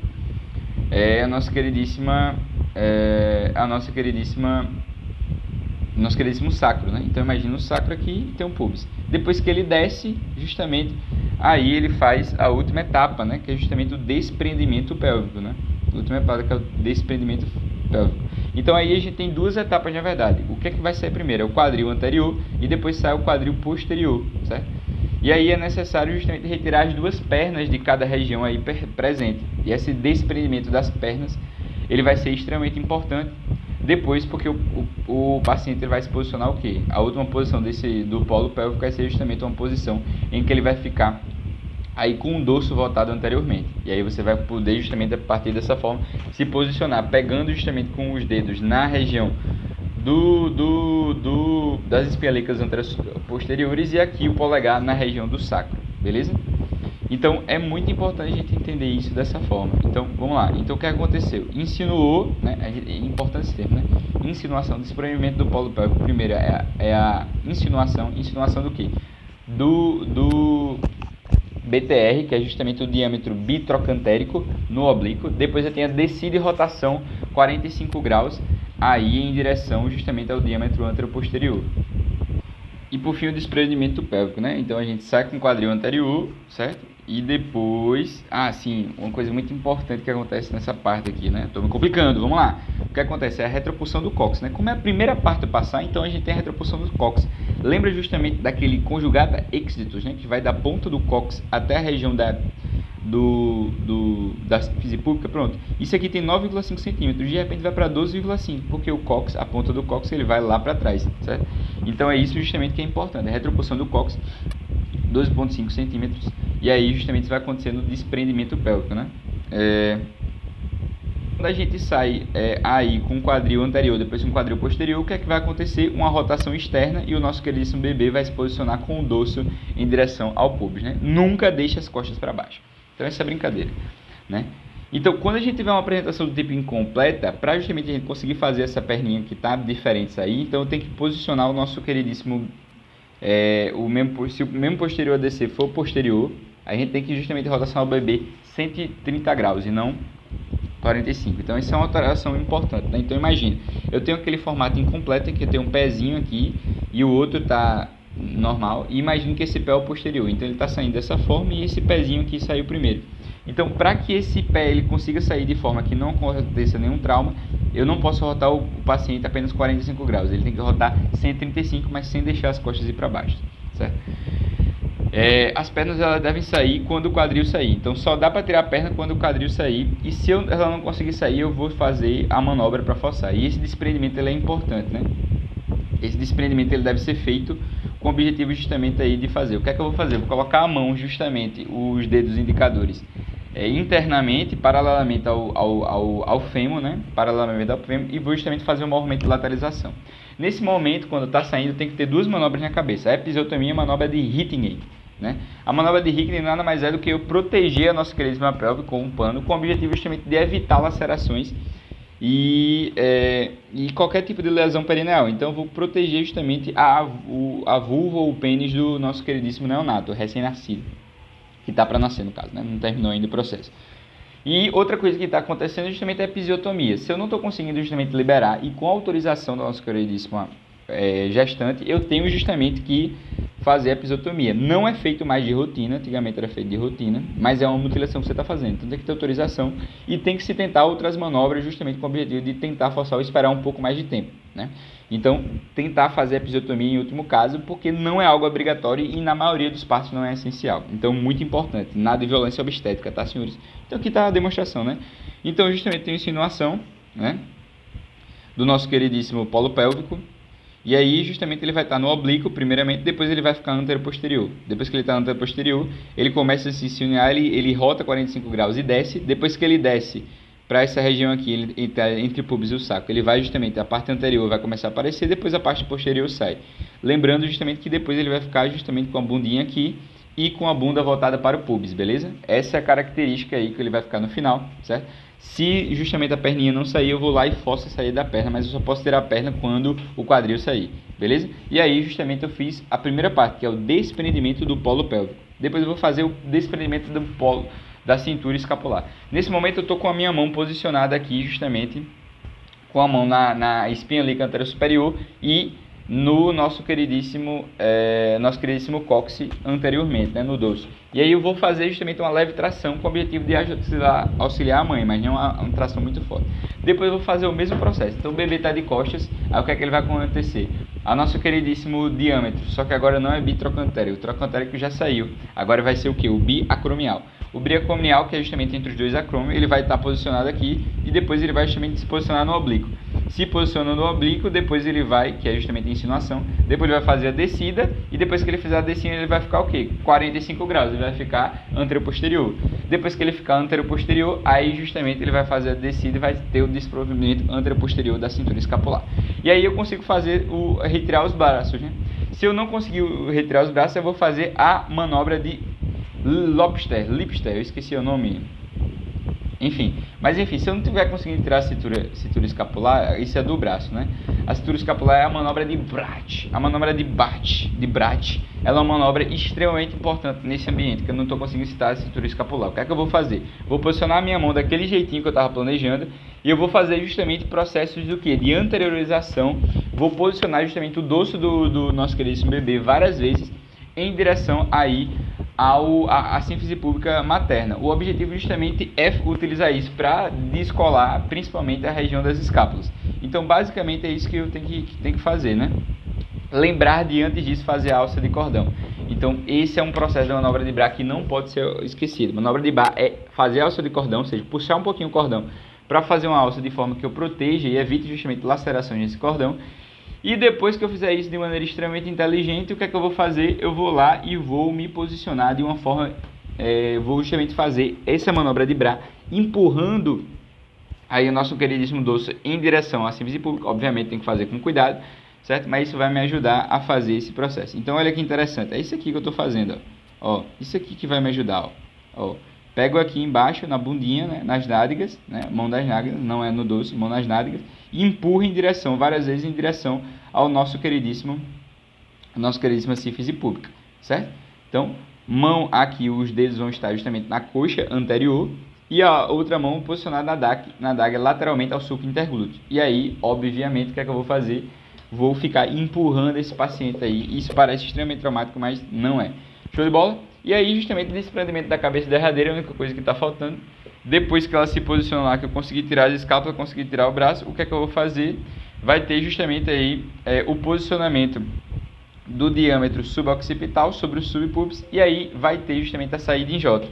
sacro, né? Então, imagina o sacro aqui e tem um pubis. Depois que ele desce, justamente, aí ele faz a última etapa, né? Que é justamente o desprendimento pélvico, né? A última etapa que é o desprendimento pélvico. Então, aí a gente tem duas etapas, na verdade. O que é que vai sair primeiro? É o quadril anterior e depois sai o quadril posterior, certo? E aí é necessário justamente retirar as duas pernas de cada região aí presente. E esse desprendimento das pernas, ele vai ser extremamente importante depois, porque o paciente ele vai se posicionar o quê? A última posição do polo pélvico vai ser justamente uma posição em que ele vai ficar aí com o dorso voltado anteriormente. E aí você vai poder justamente a partir dessa forma se posicionar, pegando justamente com os dedos na região das espialicas posteriores e aqui o polegar na região do sacro, beleza? Então é muito importante a gente entender isso dessa forma. Então vamos lá. Então o que aconteceu? Insinuou, né? É importante esse termo, né? Insinuação, desprendimento do polo pélvico. Primeiro é a insinuação. Insinuação do quê? Do BTR, que é justamente o diâmetro bitrocantérico no oblíquo. Depois você tem a descida e rotação 45 graus, aí em direção justamente ao diâmetro anteroposterior. E por fim o desprendimento pélvico, né? Então a gente sai com o quadril anterior, certo? E depois, sim, uma coisa muito importante que acontece nessa parte aqui, né? Estou me complicando, vamos lá. O que acontece é a retropulsão do cóccix, né? Como é a primeira parte a passar, então a gente tem a retropulsão do cóccix. Lembra justamente daquele conjugata exitus, né? Que vai da ponta do cóccix até a região da síntese pública, pronto. Isso aqui tem 9,5 centímetros, de repente vai para 12,5, porque o cóccix, a ponta do cóccix, ele vai lá para trás, certo? Então é isso justamente que é importante, a retropulsão do cóccix, 12,5 centímetros, e aí justamente vai acontecer no desprendimento pélvico, né? Quando a gente sai aí com o quadril anterior, depois com o quadril posterior, o que é que vai acontecer? Uma rotação externa e o nosso queridíssimo bebê vai se posicionar com o dorso em direção ao pubis, né? Nunca deixe as costas para baixo. Então essa é a brincadeira, né? Então quando a gente tiver uma apresentação do tipo incompleta, para justamente a gente conseguir fazer essa perninha que tá diferente aí, então tem que posicionar o nosso queridíssimo se o membro posterior a descer for posterior, a gente tem que justamente rotacionar o bebê 130 graus e não 45. Então essa é uma alteração importante, né? Então imagine, eu tenho aquele formato incompleto em que eu tenho um pezinho aqui e o outro está normal, e imagine que esse pé é o posterior, então ele está saindo dessa forma e esse pezinho aqui saiu primeiro. Então para que esse pé ele consiga sair de forma que não aconteça nenhum trauma, eu não posso rotar o paciente apenas 45 graus, ele tem que rotar 135, mas sem deixar as costas ir para baixo, certo? As pernas elas devem sair quando o quadril sair, então só dá para tirar a perna quando o quadril sair, e se ela não conseguir sair, eu vou fazer a manobra para forçar. E esse desprendimento ele é importante, né? Esse desprendimento ele deve ser feito com o objetivo justamente aí de fazer. O que é que eu vou fazer? Vou colocar a mão justamente, os dedos indicadores, internamente, paralelamente ao fêmur, né? Paralelamente ao fêmur, e vou justamente fazer um movimento de lateralização. Nesse momento, quando está saindo, tem que ter duas manobras na cabeça. A episiotomia e a manobra de Hickney, né? A manobra de Hickney nada mais é do que eu proteger a nossa queridíssima pelve com um pano, com o objetivo justamente de evitar lacerações e qualquer tipo de lesão perineal. Então eu vou proteger justamente a vulva ou o pênis do nosso queridíssimo neonato, recém-nascido, que está para nascer no caso, né? Não terminou ainda o processo. E outra coisa que está acontecendo é justamente a episiotomia. Se eu não estou conseguindo justamente liberar e com a autorização da nossa queridíssima gestante, eu tenho justamente que fazer a episiotomia. Não é feito mais de rotina, antigamente era feito de rotina, mas é uma mutilação que você está fazendo. Então tem que ter autorização e tem que se tentar outras manobras justamente com o objetivo de tentar forçar ou esperar um pouco mais de tempo. né? Então, tentar fazer a episiotomia em último caso, porque não é algo obrigatório e na maioria dos partos não é essencial. Então, muito importante, nada de violência obstétrica, tá, senhores? Então, aqui está a demonstração, né? Então, justamente tem a insinuação, né, do nosso queridíssimo polo pélvico. E aí, justamente, ele vai estar no oblíquo, primeiramente, depois ele vai ficar antero-posterior. Depois que ele está antero-posterior, ele começa a se insinuar, ele rota 45 graus e desce. Depois que ele desce para essa região aqui, entre o pubis e o saco, ele vai justamente, a parte anterior vai começar a aparecer, depois a parte posterior sai. Lembrando justamente que depois ele vai ficar justamente com a bundinha aqui e com a bunda voltada para o pubis, beleza? Essa é a característica aí que ele vai ficar no final, certo? Se justamente a perninha não sair, eu vou lá e forço a sair da perna, mas eu só posso tirar a perna quando o quadril sair, beleza? E aí justamente eu fiz a primeira parte, que é o desprendimento do polo pélvico. Depois eu vou fazer o desprendimento do polo da cintura escapular. Nesse momento eu estou com a minha mão posicionada aqui justamente com a mão na espinha líquida anterior superior e no nosso queridíssimo cóccix anteriormente, né, no dorso. E aí eu vou fazer justamente uma leve tração com o objetivo de auxiliar a mãe, mas não uma tração muito forte. Depois eu vou fazer o mesmo processo. Então o bebê está de costas, aí o que é que ele vai acontecer? A nosso queridíssimo diâmetro, só que agora não é bitrocantérico, o trocantérico já saiu. Agora vai ser o que? O biacromial. O biacromial, que é justamente entre os dois acrômios, ele vai estar posicionado aqui e depois ele vai justamente se posicionar no oblíquo. Se posiciona no oblíquo, depois ele vai, que é justamente a insinuação, depois ele vai fazer a descida e depois que ele fizer a descida ele vai ficar o quê? 45 graus, ele vai ficar anteroposterior. Depois que ele ficar anteroposterior, aí justamente ele vai fazer a descida e vai ter o desprovimento anteroposterior da cintura escapular. E aí eu consigo fazer retirar os braços, né? Se eu não conseguir retirar os braços, eu vou fazer a manobra de Lipster, eu esqueci o nome. Enfim, mas enfim, se eu não tiver conseguindo tirar a cintura escapular, isso é do braço, né? A cintura escapular é a manobra de Bratt. A manobra de Bratt, ela é uma manobra extremamente importante nesse ambiente, que eu não estou conseguindo citar a cintura escapular. O que é que eu vou fazer? Vou posicionar a minha mão daquele jeitinho que eu estava planejando e eu vou fazer justamente processos do que? De anteriorização. Vou posicionar justamente o dorso do nosso queridíssimo bebê várias vezes em direção aí a síntese pública materna. O objetivo justamente é utilizar isso para descolar principalmente a região das escápulas. Então basicamente é isso que eu tenho que fazer, né? Lembrar de antes disso fazer a alça de cordão. Então esse é um processo da manobra de Bratt que não pode ser esquecido. A manobra de Bratt é fazer a alça de cordão, ou seja, puxar um pouquinho o cordão para fazer uma alça de forma que eu proteja e evite justamente lacerações nesse cordão. E depois que eu fizer isso de maneira extremamente inteligente, o que é que eu vou fazer? Eu vou lá e vou me posicionar de uma forma, vou justamente fazer essa manobra de Bratt, empurrando aí o nosso queridíssimo dorso em direção à síntese pública. Obviamente tem que fazer com cuidado, certo? Mas isso vai me ajudar a fazer esse processo. Então olha que interessante, é isso aqui que eu estou fazendo, ó. Isso aqui que vai me ajudar, ó. Pego aqui embaixo, na bundinha, né, nas nádegas, né, mão das nádegas, não é no dorso, mão nas nádegas, e empurro em direção, várias vezes em direção ao nosso queridíssima síntese pública, certo? Então, mão aqui, os dedos vão estar justamente na coxa anterior e a outra mão posicionada na adaga lateralmente ao sulco interglúteo. E aí, obviamente, o que é que eu vou fazer? Vou ficar empurrando esse paciente aí. Isso parece extremamente traumático, mas não é. Show de bola? E aí, justamente, desprendimento da cabeça derradeira é a única coisa que está faltando. Depois que ela se posicionar lá, que eu consegui tirar as escápulas, consegui tirar o braço, o que é que eu vou fazer? Vai ter justamente aí o posicionamento do diâmetro suboccipital sobre o subpúbis, e aí vai ter justamente a saída em J.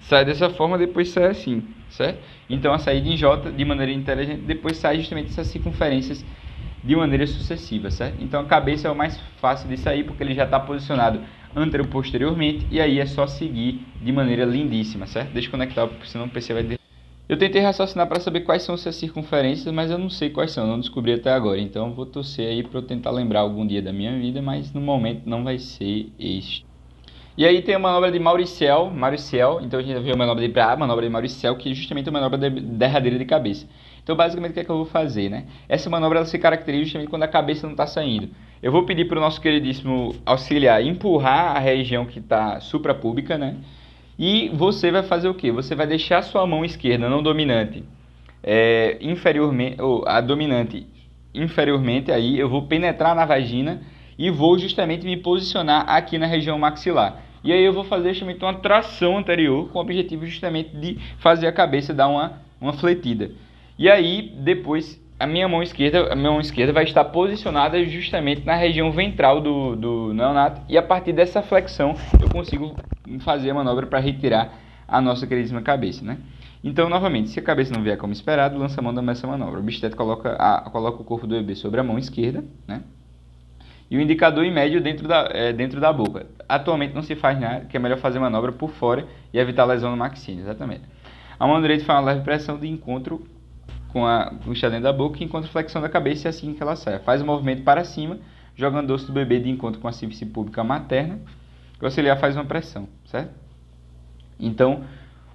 Sai dessa forma, depois sai assim, certo? Então a saída em J de maneira inteligente, depois sai justamente essas circunferências de maneira sucessiva, certo? Então a cabeça é o mais fácil de sair, porque ele já está posicionado anteroposteriormente, e aí é só seguir de maneira lindíssima, certo? Deixa eu conectar, porque senão o PC vai... Eu tentei raciocinar para saber quais são essas circunferências, mas eu não sei quais são, não descobri até agora. Então vou torcer aí para eu tentar lembrar algum dia da minha vida, mas no momento não vai ser este. E aí tem a manobra de Mauriciel, então a gente viu a manobra de Bratt, manobra de Mauriciel, que é justamente a manobra de derradeira de cabeça. Então basicamente o que é que eu vou fazer, né? Essa manobra ela se caracteriza justamente quando a cabeça não está saindo. Eu vou pedir para o nosso queridíssimo auxiliar empurrar a região que está suprapúbica, né? E você vai fazer o quê? Você vai deixar a sua mão esquerda, não dominante, inferiormente, ou a dominante inferiormente, aí eu vou penetrar na vagina e vou justamente me posicionar aqui na região maxilar. E aí eu vou fazer justamente uma tração anterior com o objetivo justamente de fazer a cabeça dar uma fletida. E aí depois a minha mão esquerda vai estar posicionada justamente na região ventral do neonato, e a partir dessa flexão eu consigo fazer a manobra para retirar a nossa queridíssima cabeça, né? Então, novamente, se a cabeça não vier como esperado, lança a mão dessa manobra. O obstetra coloca o corpo do bebê sobre a mão esquerda, né? E o indicador em médio dentro da boca. Atualmente não se faz nada, que é melhor fazer a manobra por fora e evitar lesão no maxila, exatamente. A mão direita faz uma leve pressão de encontro com o está dentro da boca, e encontra flexão da cabeça, e assim que ela sai. Faz o movimento para cima, jogando o dorso do bebê de encontro com a sífice púbica materna. O auxiliar faz uma pressão, certo? Então,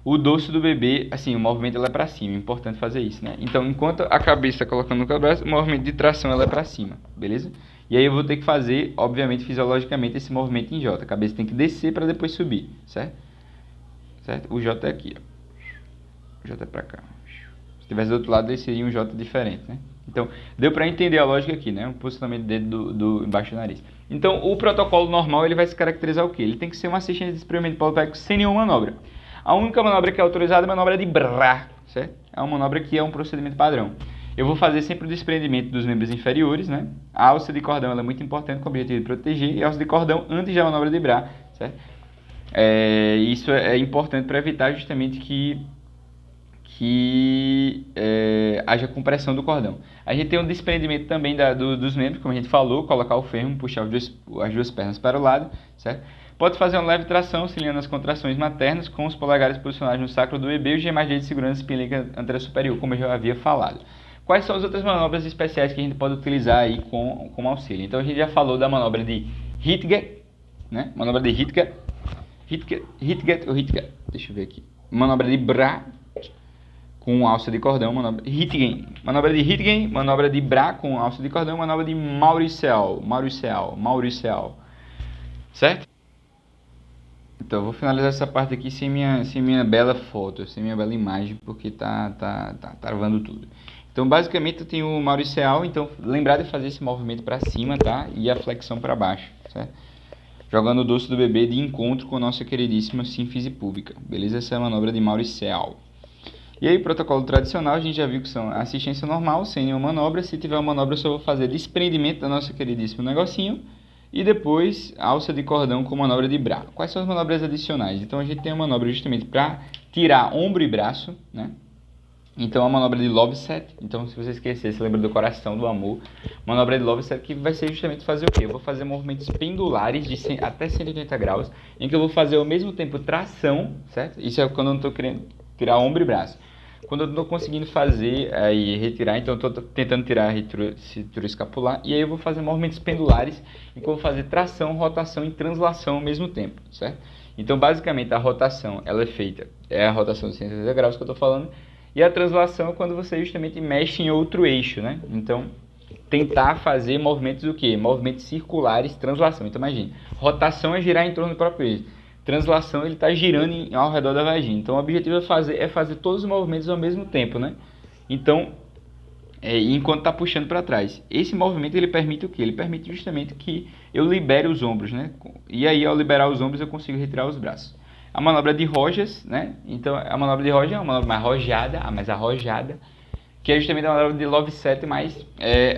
o dorso do bebê, assim, o movimento ela é para cima, é importante fazer isso, né? Então, enquanto a cabeça está colocando no cabeça, o movimento de tração ela é para cima, beleza? E aí eu vou ter que fazer, obviamente, fisiologicamente, esse movimento em J. A cabeça tem que descer para depois subir, certo? Certo? O J é aqui, ó. O J é para cá. Se tivesse do outro lado, ele seria um J diferente, né? Então, deu para entender a lógica aqui, né? O posicionamento do dedo do embaixo do nariz. Então, o protocolo normal, ele vai se caracterizar o quê? Ele tem que ser uma assistência de experimento palpébico sem nenhuma manobra. A única manobra que é autorizada é a manobra de Bra, certo? É uma manobra que é um procedimento padrão. Eu vou fazer sempre o desprendimento dos membros inferiores, né? A alça de cordão ela é muito importante com o objetivo de proteger, e a alça de cordão antes da manobra de Bra, certo? Isso é importante para evitar justamente que haja compressão do cordão. A gente tem um desprendimento também dos membros, como a gente falou, colocar o fêmur, puxar as duas pernas para o lado, certo? Pode fazer uma leve tração, auxiliando as contrações maternas, com os polegares posicionados no sacro do bebê e os demais de segurança espinheica anterior superior, como eu já havia falado. Quais são as outras manobras especiais que a gente pode utilizar aí como auxílio? Então a gente já falou da manobra de Hitge, né? Manobra de Hitge, deixa eu ver aqui. Manobra de Bra, com alça de cordão, manobra de Hitgen, manobra de Bra com alça de cordão, manobra de Mauricial, certo? Então eu vou finalizar essa parte aqui sem minha bela foto, sem minha bela imagem, porque tá travando tudo. Então basicamente eu tenho o Mauricial, então lembrar de fazer esse movimento para cima, tá? E a flexão para baixo, certo? Jogando o dorso do bebê de encontro com a nossa queridíssima sínfise púbica, beleza? Essa é a manobra de Mauricial. E aí, protocolo tradicional, a gente já viu que são assistência normal, sem nenhuma manobra. Se tiver uma manobra, eu só vou fazer desprendimento da nossa queridíssima negocinho. E depois, alça de cordão com manobra de Bra. Quais são as manobras adicionais? Então, a gente tem uma manobra justamente para tirar ombro e braço, né? Então, a manobra de Loveset. Então, se você esquecer, se lembra do coração, do amor. Manobra de Loveset que vai ser justamente fazer o quê? Eu vou fazer movimentos pendulares de até 180 graus, em que eu vou fazer ao mesmo tempo tração, certo? Isso é quando eu não estou querendo tirar ombro e braço. Quando eu não estou conseguindo fazer e retirar, então eu estou tentando tirar a cintura escapular, e aí eu vou fazer movimentos pendulares, em que eu vou fazer tração, rotação e translação ao mesmo tempo, certo? Então, basicamente, a rotação, ela é feita, é a rotação de 180 graus que eu estou falando, e a translação é quando você justamente mexe em outro eixo, né? Então, tentar fazer movimentos do quê? Movimentos circulares, translação. Então, imagine, rotação é girar em torno do próprio eixo. Translação, ele está girando ao redor da vagina. Então, o objetivo é fazer todos os movimentos ao mesmo tempo, né? Então, enquanto está puxando para trás. Esse movimento, ele permite o quê? Ele permite justamente que eu libere os ombros, né? E aí, ao liberar os ombros, eu consigo retirar os braços. A manobra de Rojas, né? Então, a manobra de Rojas é uma manobra mais arrojada, que é justamente a manobra de Loveset mais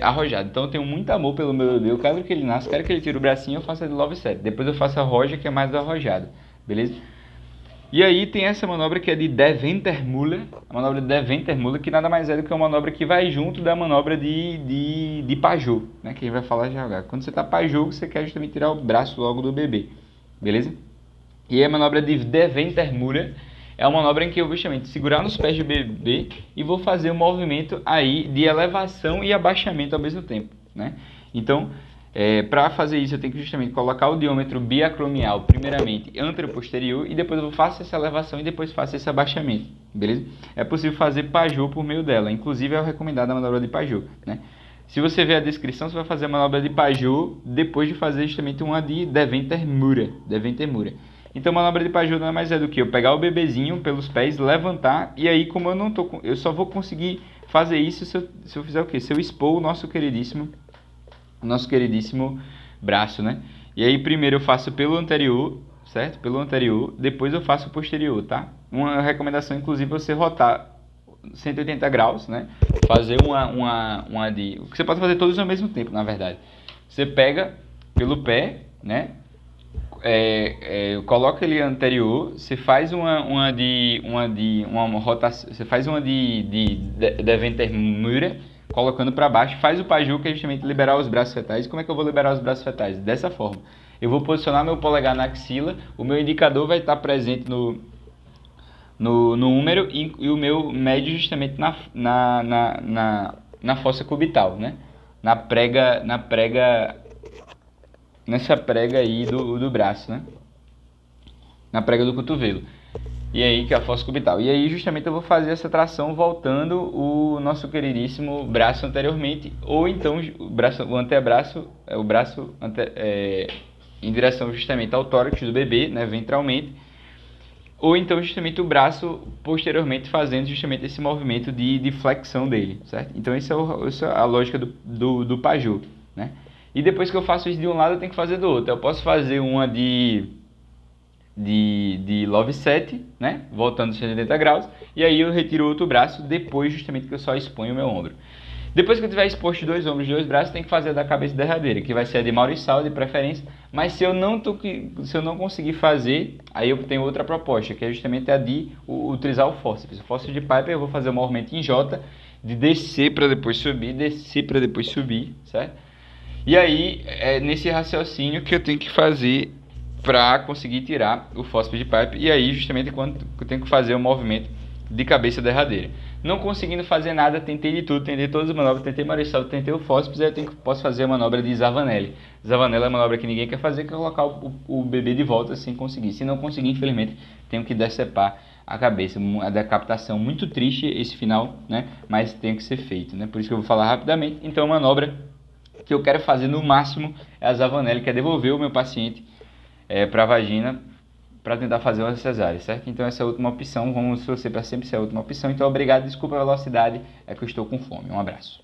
arrojada. Então, eu tenho muito amor pelo meu bebê. Eu quero que ele nasça, quero que ele tire o bracinho, eu faço a de Loveset. Depois eu faço a Roja, que é mais arrojada. Beleza? E aí tem essa manobra que é de Deventer-Müller. A manobra de Deventer-Müller, que nada mais é do que uma manobra que vai junto da manobra de Pajot, né? Que a gente vai falar já agora. Quando você está Pajot, você quer justamente tirar o braço logo do bebê. Beleza? E a manobra de Deventer-Müller é uma manobra em que eu vou justamente segurar nos pés do bebê e vou fazer um movimento aí de elevação e abaixamento ao mesmo tempo, né? Então, para fazer isso eu tenho que justamente colocar o diâmetro biacromial primeiramente anteroposterior e depois eu faço essa elevação e depois faço esse abaixamento, beleza? É possível fazer Pajot por meio dela, inclusive é recomendada a manobra de Pajot, né? Se você ver a descrição, você vai fazer a manobra de Pajot depois de fazer justamente uma de Deventer-Müller. Então, a manobra de Pajot nada mais é do que eu pegar o bebezinho pelos pés, levantar, e aí, como eu não tô, eu só vou conseguir fazer isso se eu fizer o quê? Se eu expor o nosso queridíssimo braço, né? E aí, primeiro eu faço pelo anterior, certo? Pelo anterior, depois eu faço o posterior, tá? Uma recomendação, inclusive, é você rotar 180 graus, né? Fazer uma de... Você pode fazer todos ao mesmo tempo, na verdade. Você pega pelo pé, né? Coloca ele anterior, você faz uma rotação, você faz uma de Ventermura, colocando para baixo, faz o Paju, que é justamente liberar os braços fetais. Como é que eu vou liberar os braços fetais? Dessa forma. Eu vou posicionar meu polegar na axila, o meu indicador vai estar presente no húmero e o meu médio justamente na fossa cubital, né? Nessa prega aí do braço, né? Na prega do cotovelo. E aí que é a fossa cubital. E aí justamente eu vou fazer essa tração voltando o nosso queridíssimo braço anteriormente, ou então o antebraço, em direção justamente ao tórax do bebê, né, ventralmente, ou então justamente o braço posteriormente fazendo justamente esse movimento de flexão dele, certo? Então essa é a lógica do Paju, né? E depois que eu faço isso de um lado, eu tenho que fazer do outro. Eu posso fazer uma de Love Set, né? Voltando 180 graus. E aí eu retiro o outro braço depois justamente que eu só exponho o meu ombro. Depois que eu tiver exposto dois ombros e dois braços, tem que fazer a da cabeça derradeira, que vai ser a de Maurissal, de preferência. Mas se eu não conseguir fazer, aí eu tenho outra proposta, que é justamente a de utilizar o fórceps. O fórceps de Piper eu vou fazer o movimento em J, de descer para depois subir, certo? E aí, é nesse raciocínio que eu tenho que fazer para conseguir tirar o fórceps de Piper. E aí, justamente, quando eu tenho que fazer o movimento de cabeça derradeira. Não conseguindo fazer nada, tentei de tudo, tentei todas as manobras, tentei Maurissal, tentei o fórceps, aí eu posso fazer a manobra de Zavanelli. Zavanelli é uma manobra que ninguém quer fazer, que é colocar o bebê de volta sem conseguir. Se não conseguir, infelizmente, tenho que decepar a cabeça. A decapitação, muito triste esse final, né? Mas tem que ser feito, né? Por isso que eu vou falar rapidamente. Então, a manobra que eu quero fazer no máximo é a Zavanelli, que é devolver o meu paciente para a vagina para tentar fazer uma cesárea, certo? Então essa é a última opção, vamos torcer para sempre ser a última opção. Então obrigado, desculpa a velocidade, é que eu estou com fome. Um abraço.